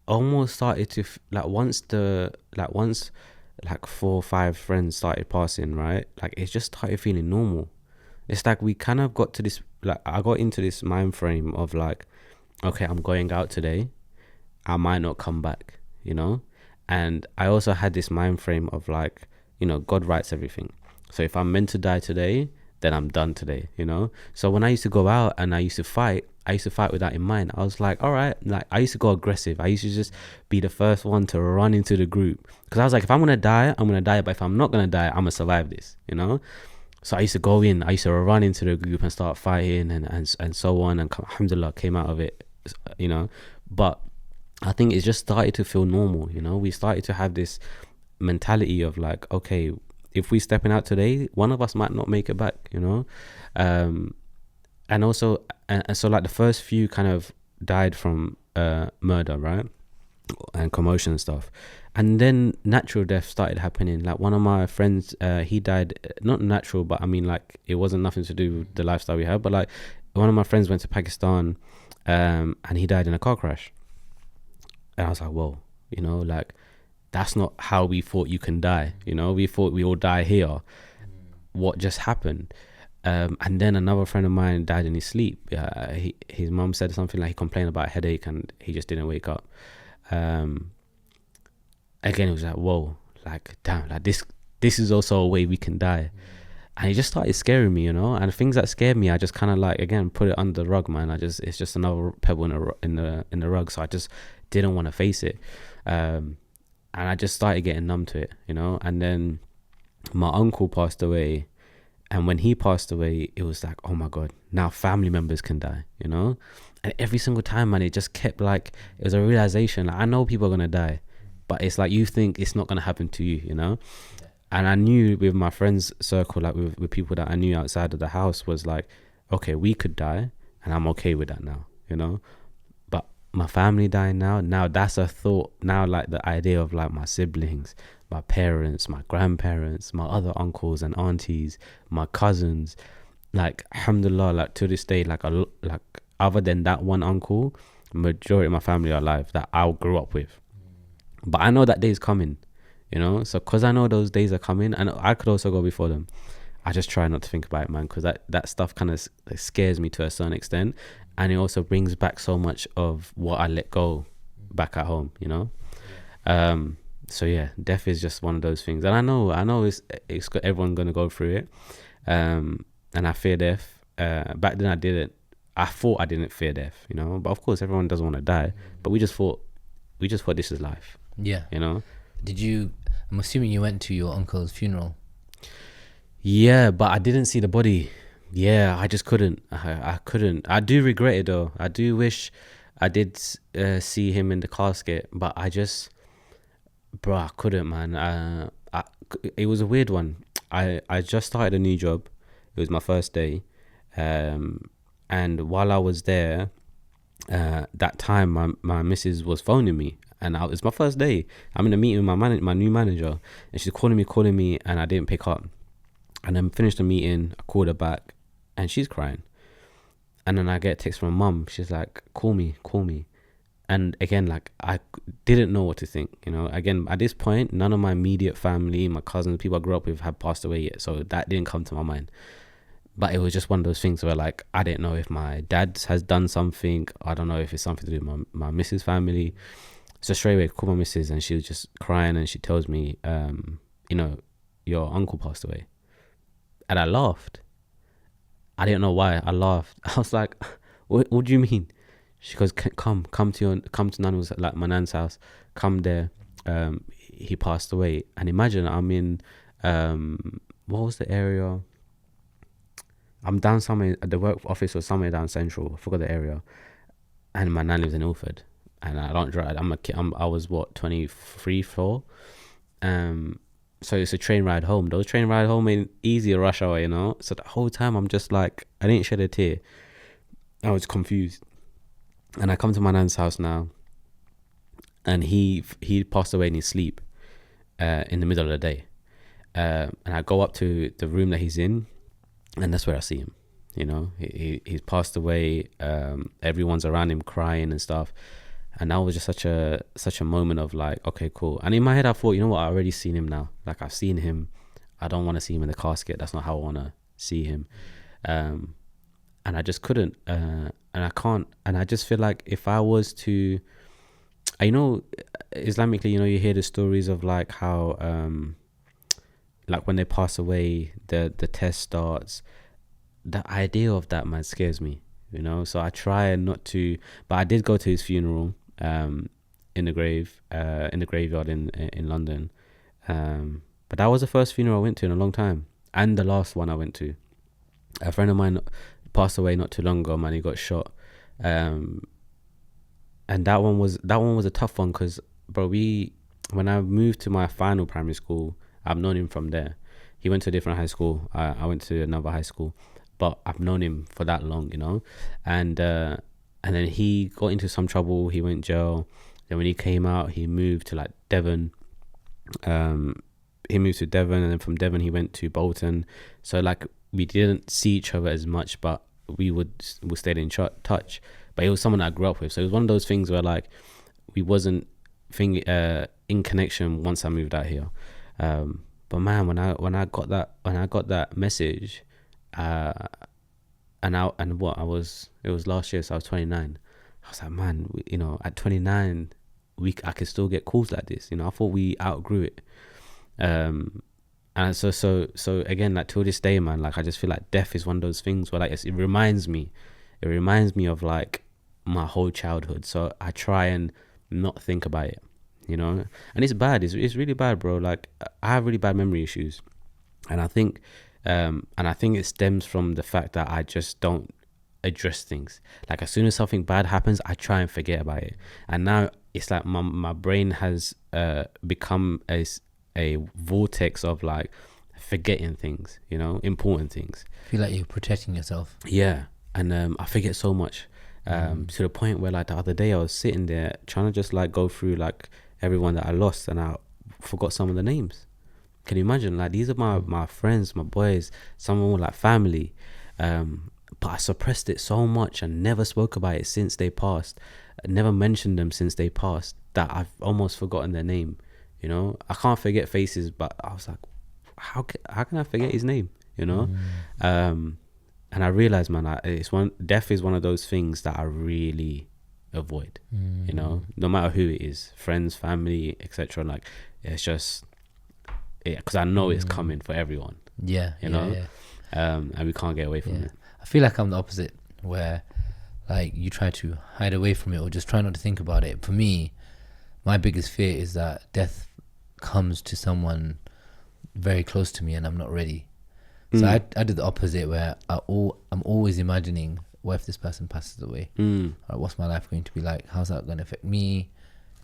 almost started to once like 4 or 5 friends started passing, right? Like it just started feeling normal. It's like we kind of got to this, like I got into this mind frame of like, okay, I'm going out today, I might not come back, you know. And I also had this mind frame of like, you know, God writes everything. So if I'm meant to die today, then I'm done today, you know. So when I used to go out and I used to fight with that in mind. I was like, all right, like I used to go aggressive. I used to just be the first one to run into the group, because I was like, if I'm gonna die, I'm gonna die, but if I'm not gonna die, I'm gonna survive this, you know. So I used to run into the group and start fighting and so on, and alhamdulillah came out of it, you know. But I think it just started to feel normal, you know. We started to have this mentality of like, okay, if we stepping out today, one of us might not make it back, you know. And also, and so like the first few kind of died from murder, right, and commotion and stuff, and then natural death started happening. Like one of my friends, he died not natural, but I mean like it wasn't nothing to do with the lifestyle we had, but like one of my friends went to Pakistan, and he died in a car crash, and I was like, whoa, you know, like that's not how we thought you can die, you know. We thought we all die here. What just happened? And then another friend of mine died in his sleep. His mum said something like he complained about a headache and he just didn't wake up. Again, it was like, whoa, like damn, like this is also a way we can die. And it just started scaring me, you know. And things that scared me, I just kind of like, again, put it under the rug, man. It's just another pebble in the rug. So I just didn't want to face it. and I just started getting numb to it, you know. And then my uncle passed away, and when he passed away, it was like, oh my god, now family members can die, you know. And every single time, man, it just kept like, it was a realization, like, I know people are gonna die, but it's like you think it's not gonna happen to you, you know. And I knew with my friends circle, like with people that I knew outside of the house, was like, okay, we could die, and I'm okay with that now, you know. But my family dying now that's a thought. Now, like the idea of like my siblings, my parents, my grandparents, my other uncles and aunties, my cousins, like alhamdulillah, like to this day, like like other than that one uncle, majority of my family are alive that I grew up with. But I know that day is coming, you know. So because I know those days are coming, and I could also go before them, I just try not to think about it, man, because that stuff kind of scares me to a certain extent, and it also brings back so much of what I let go back at home, you know. So yeah, death is just one of those things, and I know it's everyone's gonna go through it, and I fear death. Back then I thought I didn't fear death, you know, but of course everyone doesn't want to die, but we just thought this is life, Yeah. you know. I'm assuming you went to your uncle's funeral. Yeah, but I didn't see the body. Yeah, I just couldn't. I couldn't. I do regret it though. I do wish I did see him in the casket, but I just, bro, I couldn't, man. It was a weird one. I just started a new job. It was my first day, and while I was there, that time my missus was phoning me, and it's my first day. I'm in a meeting with my new manager, and she's calling me, and I didn't pick up. And then finished the meeting, I called her back, and she's crying. And then I get a text from my mum. She's like, call me. And again, like, I didn't know what to think, you know. Again, at this point, none of my immediate family, my cousins, people I grew up with, had passed away yet, so that didn't come to my mind. But it was just one of those things where, like, I didn't know if my dad has done something. I don't know if it's something to do with my missus' family. So straight away, I called my missus, and she was just crying, and she tells me, you know, your uncle passed away. And I laughed. I didn't know why. I laughed. I was like, what do you mean? She goes, come to Nana's, like my nan's house. Come there. He passed away. And imagine I'm in, what was the area? I'm down somewhere, the work office was somewhere down central. I forgot the area. And my nan lives in Ilford. And I don't drive. I'm a kid. I was what, 23, 4? So it's a train ride home. Those train ride home ain't easy, rush hour, you know. So the whole time I'm just like, I didn't shed a tear. I was confused. And I come to my nan's house now, and he passed away in his sleep, in the middle of the day. And I go up to the room that he's in, and that's where I see him. You know, he's passed away. Everyone's around him crying and stuff. And that was just such a moment of like, okay, cool. And in my head, I thought, you know what? I already seen him now. Like, I've seen him. I don't want to see him in the casket. That's not how I want to see him. And I just couldn't. And I can't. And I just feel like if I was to, you know, Islamically, you know, you hear the stories of like how, like when they pass away, the test starts. The idea of that, man, scares me. You know, so I try not to. But I did go to his funeral. In the graveyard in London, but that was the first funeral I went to in a long time, and the last one I went to. A friend of mine passed away not too long ago, man. He got shot, and that one was a tough one because, bro, when I moved to my final primary school, I've known him from there. He went to a different high school. I went to another high school, but I've known him for that long, you know, and then he got into some trouble. He went jail. Then when he came out, he moved to like Devon. He moved to Devon, and then from Devon he went to Bolton. So like we didn't see each other as much, but we stayed in touch. But it was someone I grew up with. So it was one of those things where like we wasn't in connection once I moved out here. But man, when I got that message, it was last year, so I was 29. I was like, man, you know, at 29 I could still get calls like this, you know. I thought we outgrew it. And so again, like till this day, man, like I just feel like death is one of those things where like it reminds me of like my whole childhood. So I try and not think about it, you know. And it's bad. It's really bad, bro. Like, I have really bad memory issues, and I think it stems from the fact that I just don't address things. Like, as soon as something bad happens, I try and forget about it. And now it's like my brain has become a vortex of like forgetting things, you know, important things. Feel like you're protecting yourself. Yeah. And I forget so much, to the point where, like, the other day I was sitting there trying to just like go through like everyone that I lost, and I forgot some of the names. Can you imagine? Like, these are my friends, my boys, some of them were like family. But I suppressed it so much and never spoke about it since they passed. I never mentioned them since they passed, that I've almost forgotten their name. You know, I can't forget faces, but I was like, how can I forget his name? You know, and I realized, man, death is one of those things that I really avoid. You know, no matter who it is, friends, family, etc. Like, it's just, yeah, because I know it's coming for everyone. Yeah, you know, and we can't get away from it. I feel like I'm the opposite, where like you try to hide away from it or just try not to think about it. For me, my biggest fear is that death comes to someone very close to me and I'm not ready. So I do the opposite, where I'm always imagining, what if this person passes away? All right, what's my life going to be like? How's that going to affect me,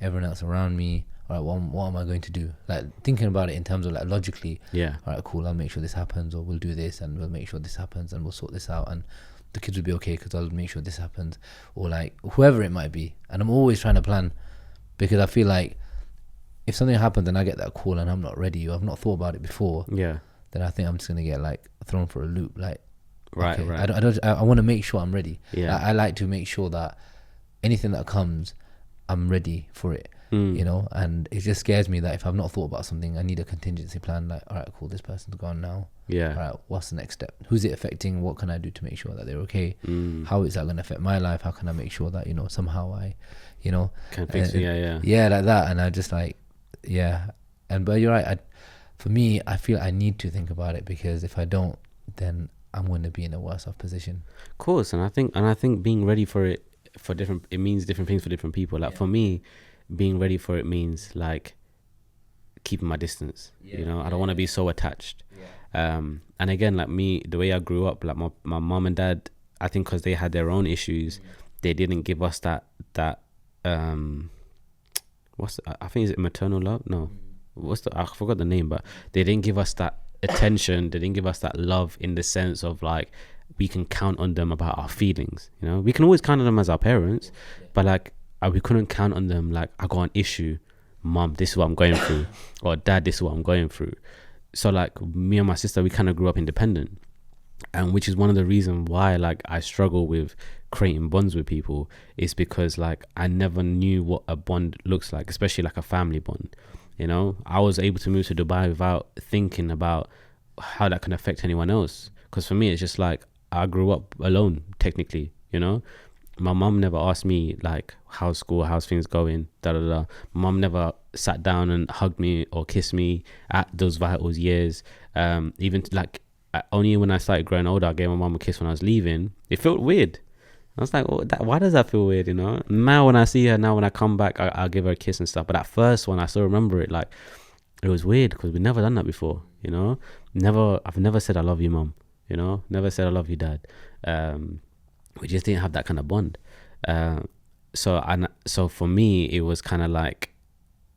everyone else around me? All right, what am I going to do? Like, thinking about it in terms of like logically. Yeah. All right, cool. I'll make sure this happens, or we'll do this, and we'll make sure this happens, and we'll sort this out, and the kids will be okay because I'll make sure this happens, or like whoever it might be. And I'm always trying to plan, because I feel like if something happens and I get that call and I'm not ready, or I've not thought about it before, Yeah. then I think I'm just gonna get like thrown for a loop. Like, Right. okay, Right. I want to make sure I'm ready. Yeah. I like to make sure that anything that comes, I'm ready for it. You know, and it just scares me that if I've not thought about something, I need a contingency plan. Like, all right, cool, this person's gone now. Yeah. All right, what's the next step? Who's it affecting? What can I do to make sure that they're okay? How is that going to affect my life? How can I make sure that, you know, somehow I, you know, Can fix it. Yeah. like that. And I just like, yeah. But you're right. For me, I feel I need to think about it, because if I don't, then I'm going to be in a worse off position. Of course, and I think being ready for it it means different things for different people. Like, for me, being ready for it means like keeping my distance. You know, I don't want to be so attached. And again, like me, the way I grew up, like my mom and dad, I think because they had their own issues, they didn't give us that I think, is it maternal love? No, I forgot the name, but they didn't give us that attention. They didn't give us that love, in the sense of like, we can count on them about our feelings. You know, we can always count on them as our parents, but like, we couldn't count on them like, I got an issue, mom, this is what I'm going through, or dad, this is what I'm going through. So like, me and my sister, we kind of grew up independent, and which is one of the reasons why like I struggle with creating bonds with people, is because like I never knew what a bond looks like, especially like a family bond. You know, I was able to move to Dubai without thinking about how that can affect anyone else, because for me it's just like, I grew up alone technically. You know, my mum never asked me like, how's school, how's things going, da da da. My mum never sat down and hugged me or kissed me at those vital years. Even like, only when I started growing older, I gave my mum a kiss when I was leaving. It felt weird. I was like, oh, why does that feel weird? You know, now when I see her, now when I come back, I'll give her a kiss and stuff. But at first, when I still remember it, like, it was weird, because we've never done that before. You know, I've never said I love you, mum. You know, never said I love you, dad. We just didn't have that kind of bond. So for me, it was kind of like,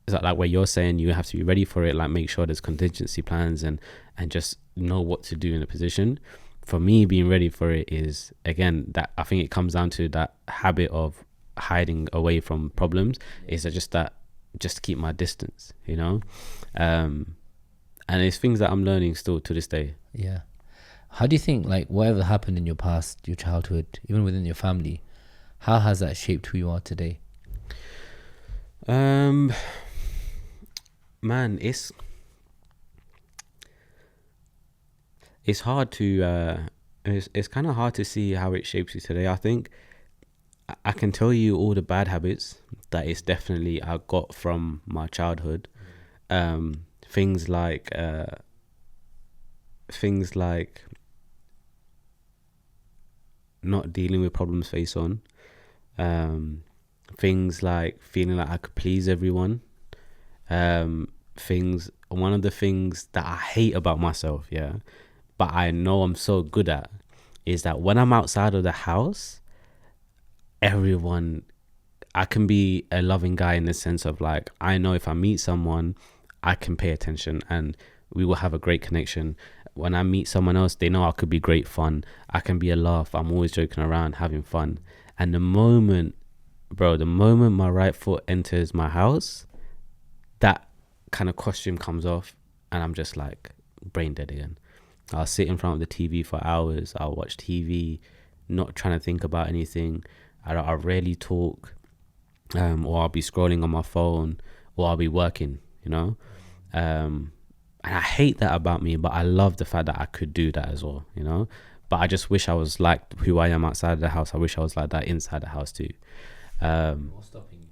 it's like where you're saying you have to be ready for it, like make sure there's contingency plans and just know what to do in a position. For me, being ready for it is, again, that I think it comes down to that habit of hiding away from problems, is just to keep my distance, you know. And it's things that I'm learning still to this day. Yeah. How do you think, like, whatever happened in your past, your childhood, even within your family, how has that shaped who you are today? Man, it's hard to it's kind of hard to see how it shapes you today. I think I can tell you all the bad habits that it's definitely I got from my childhood. Things like not dealing with problems face on. Things like feeling like I could please everyone. things. One of the things that I hate about myself, yeah, but I know I'm so good at, is that when I'm outside of the house, everyone, I can be a loving guy in the sense of like, I know if I meet someone, I can pay attention and we will have a great connection. When I meet someone else, they know I could be great fun. I can be a laugh. I'm always joking around, having fun. And the moment my right foot enters my house, that kind of costume comes off and I'm just like brain dead again. I'll sit in front of the TV for hours. I'll watch TV, not trying to think about anything. I rarely talk, or I'll be scrolling on my phone, or I'll be working, you know. And I hate that about me, but I love the fact that I could do that as well, you know. But I just wish I was like who I am outside of the house. I wish I was like that inside the house too. What's stopping you?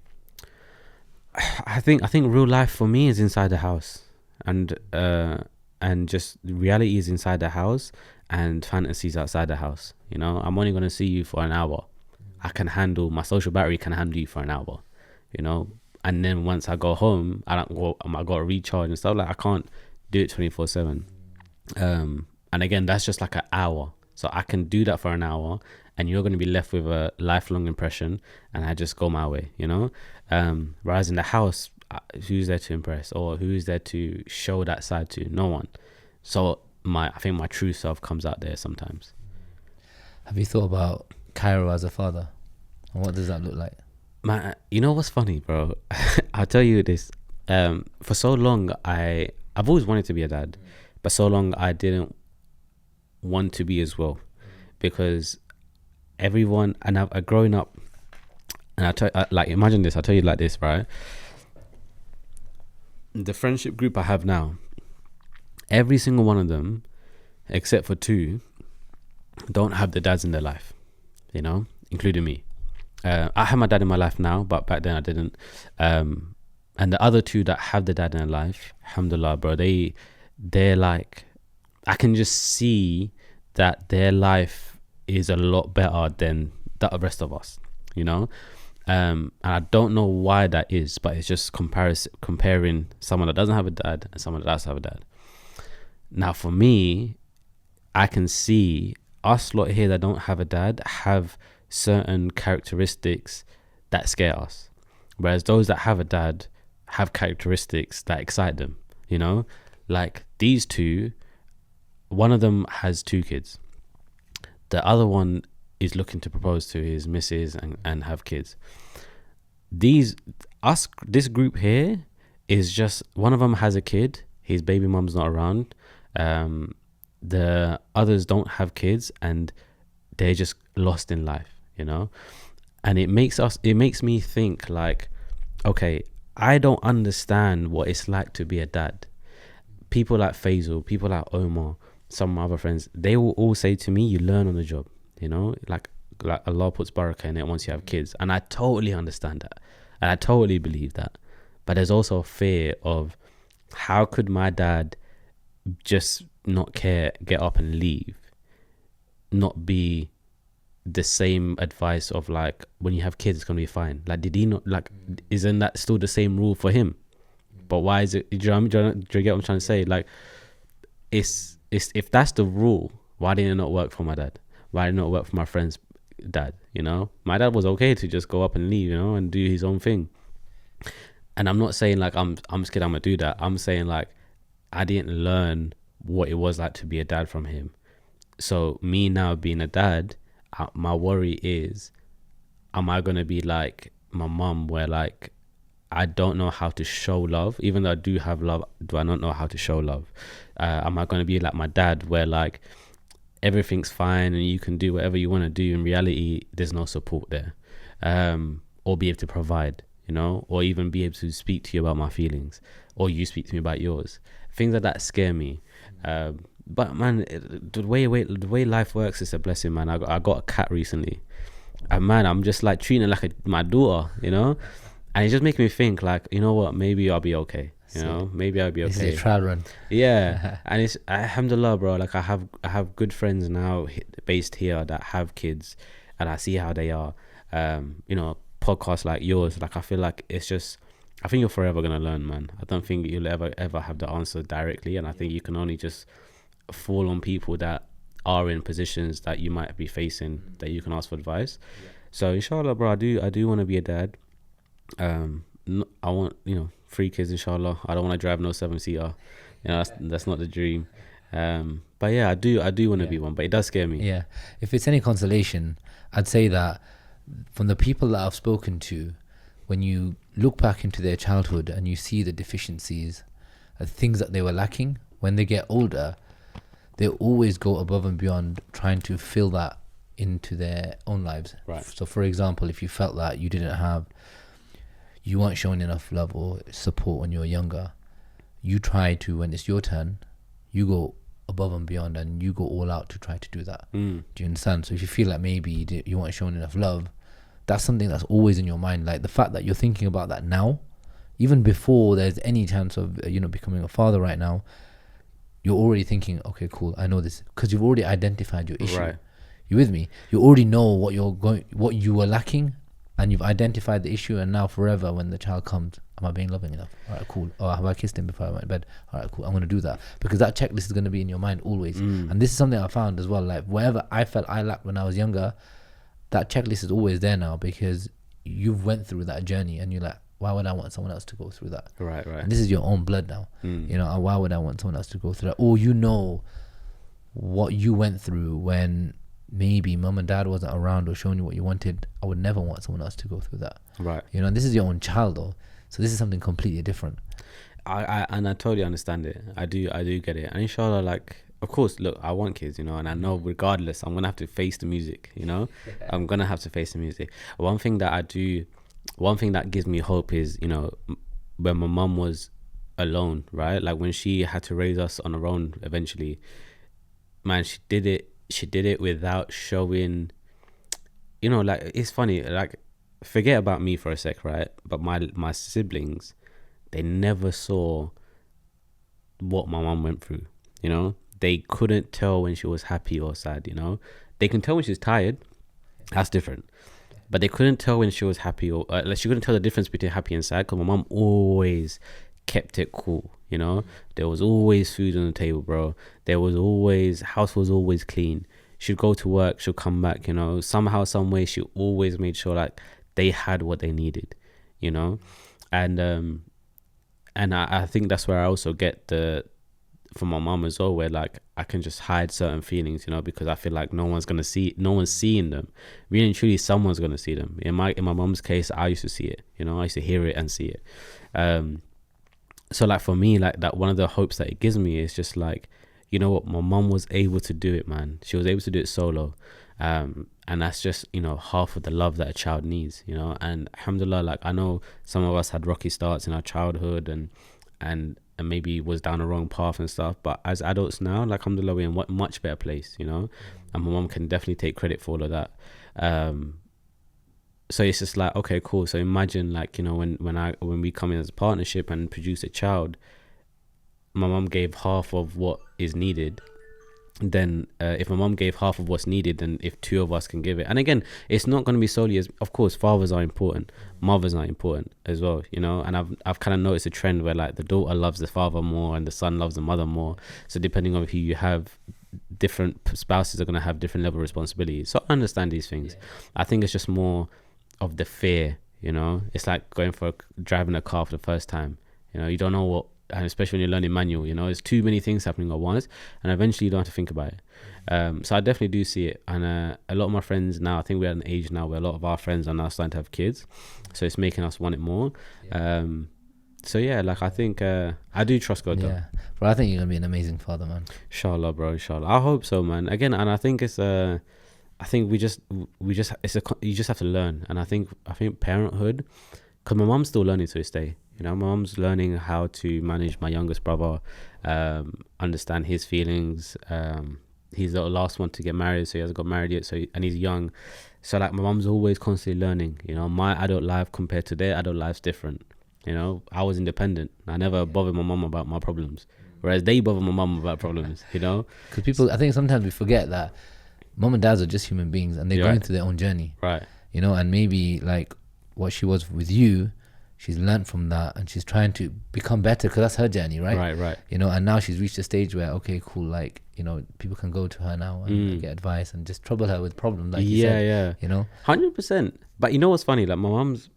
I think real life for me is inside the house, and just reality is inside the house, and fantasies outside the house. You know, I'm only gonna see you for an hour. I can handle, my social battery can handle you for an hour, you know. And then once I go home, I got to recharge and stuff. Like I can't do it 24/7. And again, that's just like an hour. So I can do that for an hour, and you're going to be left with a lifelong impression, and I just go my way, you know. Whereas in the house, who's there to impress, or who's there to show that side to? No one. So I think my true self comes out there sometimes. Have you thought about Kairo as a father, and what does that look like? Man, you know what's funny, bro? I'll tell you this. For so long, I've always wanted to be a dad, but so long I didn't want to be as well, because everyone, and I've grown up, and like, imagine this. I'll tell you like this, right? The friendship group I have now, every single one of them, except for two, don't have the dads in their life, you know, including me. I have my dad in my life now, but back then I didn't. And the other two that have the dad in their life, alhamdulillah, bro, they're like, I can just see that their life is a lot better than the rest of us, you know. And I don't know why that is, but it's just comparing someone that doesn't have a dad and someone that does have a dad. Now for me, I can see us lot here that don't have a dad have certain characteristics that scare us, whereas those that have a dad have characteristics that excite them, you know. Like these two, one of them has 2 kids, the other one is looking to propose to his missus and have kids. This group here is just, one of them has a kid, his baby mom's not around, the others don't have kids, and they're just lost in life, you know. And it makes me think like, okay, I don't understand what it's like to be a dad. People like Faisal, people like Omar, some of my other friends, they will all say to me, you learn on the job, you know, like Allah puts barakah in it once you have kids. And I totally understand that, and I totally believe that. But there's also a fear of, how could my dad just not care, get up and leave, not be the same advice of like, when you have kids it's gonna be fine. Like, did he not, like, isn't that still the same rule for him? But why is it, do you get what I'm trying to say? Like, it's if that's the rule, why didn't it not work for my dad? Why did it not work for my friend's dad? You know, my dad was okay to just go up and leave, you know, and do his own thing. And I'm not saying like I'm scared I'm gonna do that. I'm saying like, I didn't learn what it was like to be a dad from him. So me now being a dad, my worry is, am I gonna be like my mum, where like, I don't know how to show love, even though I do have love, do I not know how to show love? Am I gonna be like my dad, where like everything's fine and you can do whatever you want to do? In reality, there's no support there, or be able to provide, you know, or even be able to speak to you about my feelings, or you speak to me about yours. Things like that scare me. But man, the way life works is a blessing, man. I got a cat recently, and man, I'm just like treating it like my daughter, you know. And it's just making me think like, you know what, maybe I'll be okay, you know, maybe I'll be okay. This is a trial run. Yeah. And it's, alhamdulillah, bro, like I have good friends now based here that have kids, and I see how they are. You know, podcasts like yours, like I feel like it's just I think you're forever gonna learn, man. I don't think you'll ever have the answer directly, and I think you can only just fall on people that are in positions that you might be facing that you can ask for advice. So inshallah, bro, I do want to be a dad. I want 3 kids, inshallah. I don't want to drive no 7-seater. That's not the dream. But yeah, I do want to be one, but it does scare me. Yeah. If it's any consolation, I'd say that from the people that I've spoken to, when you look back into their childhood and you see the deficiencies, the things that they were lacking, when they get older, they always go above and beyond trying to fill that into their own lives. Right. So for example, if you felt that you weren't shown enough love or support when you were younger, you try to, when it's your turn, you go above and beyond and you go all out to try to do that. Do you understand? So if you feel like maybe you weren't shown enough love, that's something that's always in your mind. Like the fact that you're thinking about that now, even before there's any chance of becoming a father right now, you're already thinking, okay, cool, I know this, because you've already identified your issue. Right. You with me? You already know what you were lacking, and you've identified the issue. And now forever, when the child comes, am I being loving enough? All right, cool. Or have I kissed him before I went to bed? All right, cool. I'm going to do that, because that checklist is going to be in your mind always. And this is something I found as well. Like wherever I felt I lacked when I was younger, that checklist is always there now, because you've went through that journey and you're like, why would I want someone else to go through that? Right. And this is your own blood now. Why would I want someone else to go through that? Or what you went through when maybe mum and dad wasn't around or showing you what you wanted. I would never want someone else to go through that. Right. And this is your own child though. So this is something completely different. I totally understand it. I do get it. And inshallah, like, of course, look, I want kids, and I know regardless, I'm going to have to face the music, I'm going to have to face the music. One thing that gives me hope is, when my mum was alone, right? Like when she had to raise us on her own eventually, man, she did it without showing, like, it's funny, like, forget about me for a sec, right? But my siblings, they never saw what my mum went through, They couldn't tell when she was happy or sad, They can tell when she's tired. That's different. But they couldn't tell when she was happy or like she couldn't tell the difference between happy and sad, because my mum always kept it cool, There was always food on the table, bro. There was always, house was always clean. She'd go to work, she'll come back, somehow, some way, she always made sure like they had what they needed, And I think that's where I also get from my mum as well, where like I can just hide certain feelings, because I feel like no one's seeing them. Really and truly, someone's gonna see them. In my mum's case, I used to see it, I used to hear it and see it. So like for me, like that, one of the hopes that it gives me is just like, what, my mum was able to do it, man. She was able to do it solo. And that's just, half of the love that a child needs, and alhamdulillah, like I know some of us had rocky starts in our childhood and maybe was down the wrong path and stuff, but as adults now, like alhamdulillah, we're in a much better place, and my mom can definitely take credit for all of that. So it's just like, okay, cool. So imagine like, when we come in as a partnership and produce a child, my mom gave half of what is needed. Then if my mom gave half of what's needed, then if two of us can give it, and again, it's not going to be solely as, of course, fathers are important, mothers are important as well, and I've kind of noticed a trend where like the daughter loves the father more and the son loves the mother more. So depending on who you have, different spouses are going to have different level of responsibility. So I understand these things. I think it's just more of the fear, it's like driving a car for the first time. You don't know what, and especially when you're learning manual, there's too many things happening at once, and eventually you don't have to think about it. So I definitely do see it, and a lot of my friends now, I think we're at an age now where a lot of our friends are now starting to have kids, so it's making us want it more. So yeah, like I think I do trust God though. Bro, I think you're gonna be an amazing father, man. Inshallah, bro, inshallah. I hope so, man. Again, and I think it's I think you just have to learn, and I think parenthood, because my mom's still learning to this day. My mom's learning how to manage my youngest brother, understand his feelings. He's the last one to get married, so he hasn't got married yet. And he's young, so like my mom's always constantly learning. My adult life compared to their adult life's different. I was independent. I never bothered my mom about my problems, whereas they bother my mom about problems. Because people, I think sometimes we forget that mom and dads are just human beings, and they're going through their own journey. Right. And maybe like what she was with you, she's learned from that, and she's trying to become better because that's her journey, right? Right. And now she's reached a stage where, okay, cool, like, people can go to her now and get advice and just trouble her with problems, like you said. 100%. But you know what's funny? Like my mum's,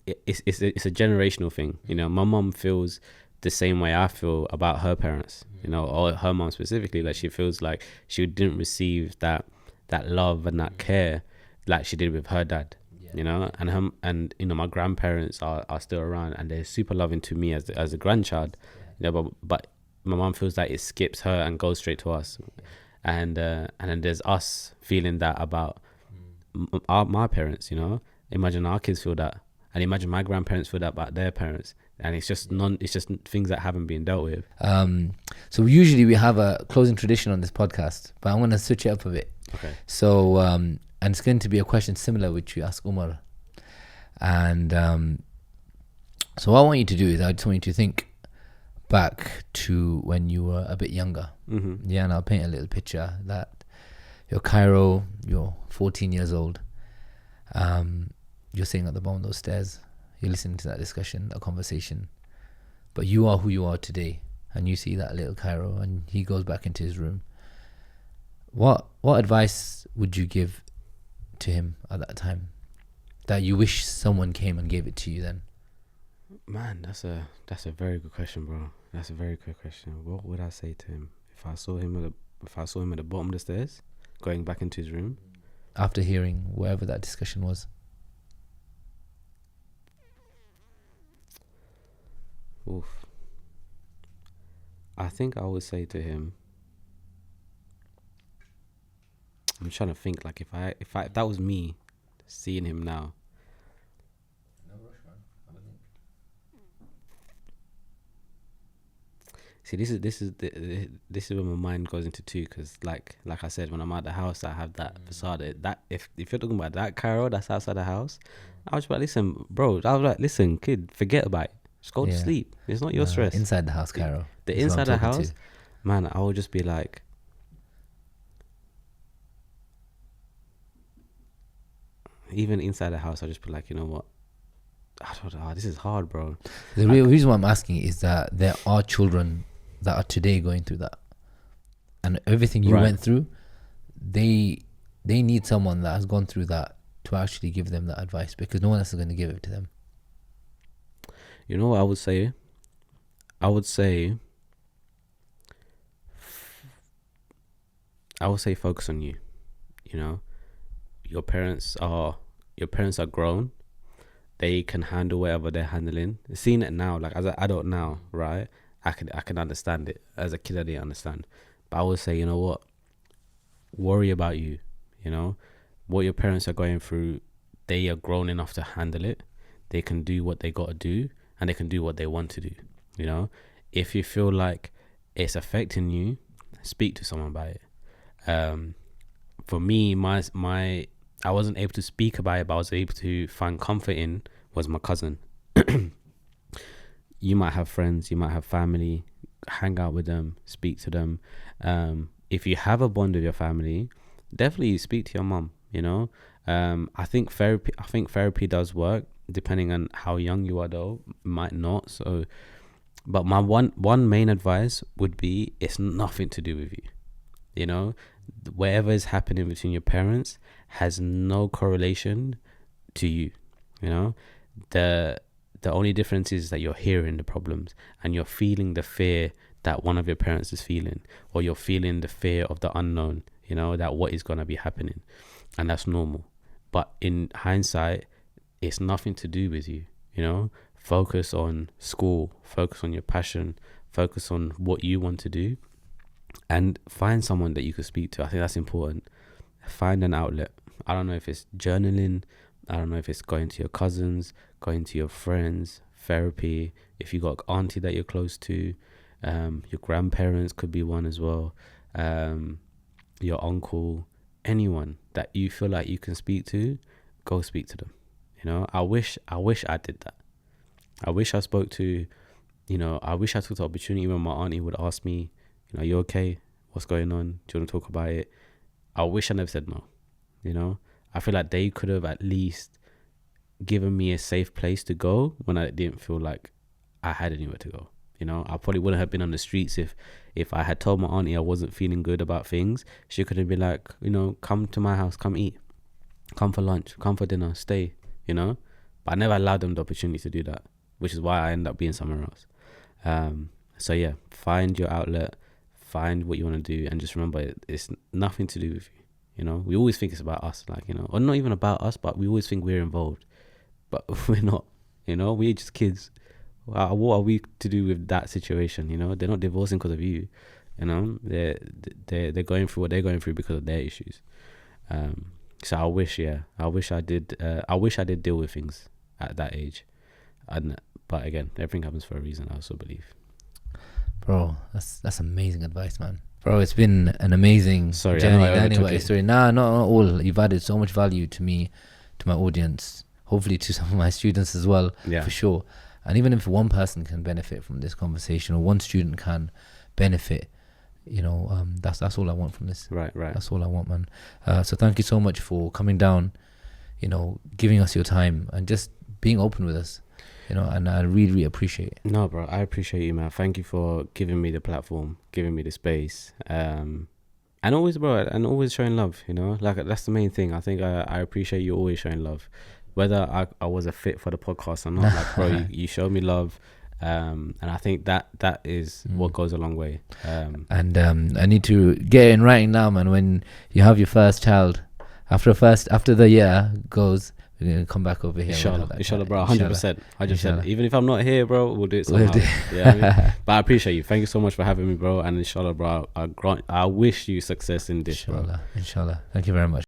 it's a generational thing. My mum feels the same way I feel about her parents. Or her mum specifically. Like she feels like she didn't receive that love and that care like she did with her dad. And my grandparents are still around, and they're super loving to me as a grandchild. But my mom feels like it skips her and goes straight to us. And then there's us feeling that about my parents. Imagine our kids feel that, and imagine my grandparents feel that about their parents, and it's just things that haven't been dealt with. So usually we have a closing tradition on this podcast, but I'm going to switch it up a bit. Okay. So and it's going to be a question similar which you ask Umar. And so what I want you to do is, I just want you to think back to when you were a bit younger. Yeah, and I'll paint a little picture that you're Kairo, you're 14 years old. You're sitting at the bottom of those stairs. You're listening to that discussion, that conversation. But you are who you are today. And you see that little Kairo, and he goes back into his room. What advice would you give to him at that time that you wish someone came and gave it to you then? Man, that's a very good question, bro. That's a very good question. What would I say to him if I saw him at the bottom of the stairs, going back into his room after hearing whatever that discussion was? Oof. I think I would say to him, I'm trying to think, like if that was me seeing him now. See, this is where my mind goes into two, because like I said, when I'm at the house, I have that facade. That if you're talking about that Carol that's outside the house, I was like, listen, bro. I was like, listen, kid, forget about it. Just go to sleep. It's not your stress. Inside the house, Carol. The inside the house, man. I would just be like, even inside the house, I'll just be like, you know what? I don't know. This is hard, bro. The real reason why I'm asking is that there are children that are today going through that, and everything you went through, they need someone that has gone through that to actually give them that advice, because no one else is going to give it to them. You know what I would say? I would say focus on you. Your parents are grown. They can handle whatever they're handling. Seeing it now, like as an adult now, right? I can understand it. As a kid, I didn't understand. But I would say, you know what? Worry about you. What your parents are going through, they are grown enough to handle it. They can do what they got to do, and they can do what they want to do. If you feel like it's affecting you, speak to someone about it. For me, I wasn't able to speak about it, but I was able to find comfort in was my cousin. You might have friends, you might have family, hang out with them, speak to them. If you have a bond with your family, definitely speak to your mum. I think therapy does work, depending on how young you are, though. Might not. So, but my one main advice would be, it's nothing to do with you. Whatever is happening between your parents has no correlation to you. The only difference is that you're hearing the problems and you're feeling the fear that one of your parents is feeling, or you're feeling the fear of the unknown, that what is going to be happening, and that's normal. But in hindsight, it's nothing to do with you. Focus on school, focus on your passion, focus on what you want to do, and find someone that you can speak to. I think that's important. Find an outlet. I don't know if it's journaling, I don't know if it's going to your cousins, going to your friends, therapy. If you got an auntie that you're close to, your grandparents could be one as well, your uncle, anyone that you feel like you can speak to, go speak to them. I wish I did that. I wish I spoke to, I wish I took the opportunity when my auntie would ask me, are you okay? What's going on? Do you want to talk about it? I wish I never said no. I feel like they could have at least given me a safe place to go when I didn't feel like I had anywhere to go. You know, I probably wouldn't have been on the streets if I had told my auntie I wasn't feeling good about things. She could have been like, you know, come to my house, come eat, come for lunch, come for dinner, stay, you know. But I never allowed them the opportunity to do that, which is why I ended up being somewhere else. So yeah, find your outlet, find what you want to do, and just remember it's nothing to do with you. You know, we always think it's about us, like, you know, or not even about us, but we always think we're involved, but we're not. You know, we're just kids. What are we to do with that situation? You know, they're not divorcing because of you. You know, they're going through what they're going through because of their issues. So I wish I did deal with things at that age, but again, everything happens for a reason. I also believe. Bro, that's amazing advice, man. Bro, it's been an amazing journey. Anyway, sorry, not all. You've added so much value to me, to my audience, hopefully to some of my students as well, for sure. And even if one person can benefit from this conversation, or one student can benefit, you know, that's all I want from this. Right. That's all I want, man. So thank you so much for coming down, you know, giving us your time and just being open with us, you know, and I really, really appreciate it. No, bro, I appreciate you, man. Thank you for giving me the platform, giving me the space, and always, bro, and always showing love, you know, like that's the main thing. I think I appreciate you always showing love, whether I was a fit for the podcast or not. Like, bro, you showed me love, and I think that is what goes a long way. And I need to get in writing now, man. When you have your first child, after the year goes, we're gonna come back over here. Inshallah, bro, 100%. Even if I'm not here, bro, we'll do it somehow. Yeah, I mean? But I appreciate you. Thank you so much for having me, bro. And inshallah, bro, I wish you success in this, bro. Inshallah. Thank you very much.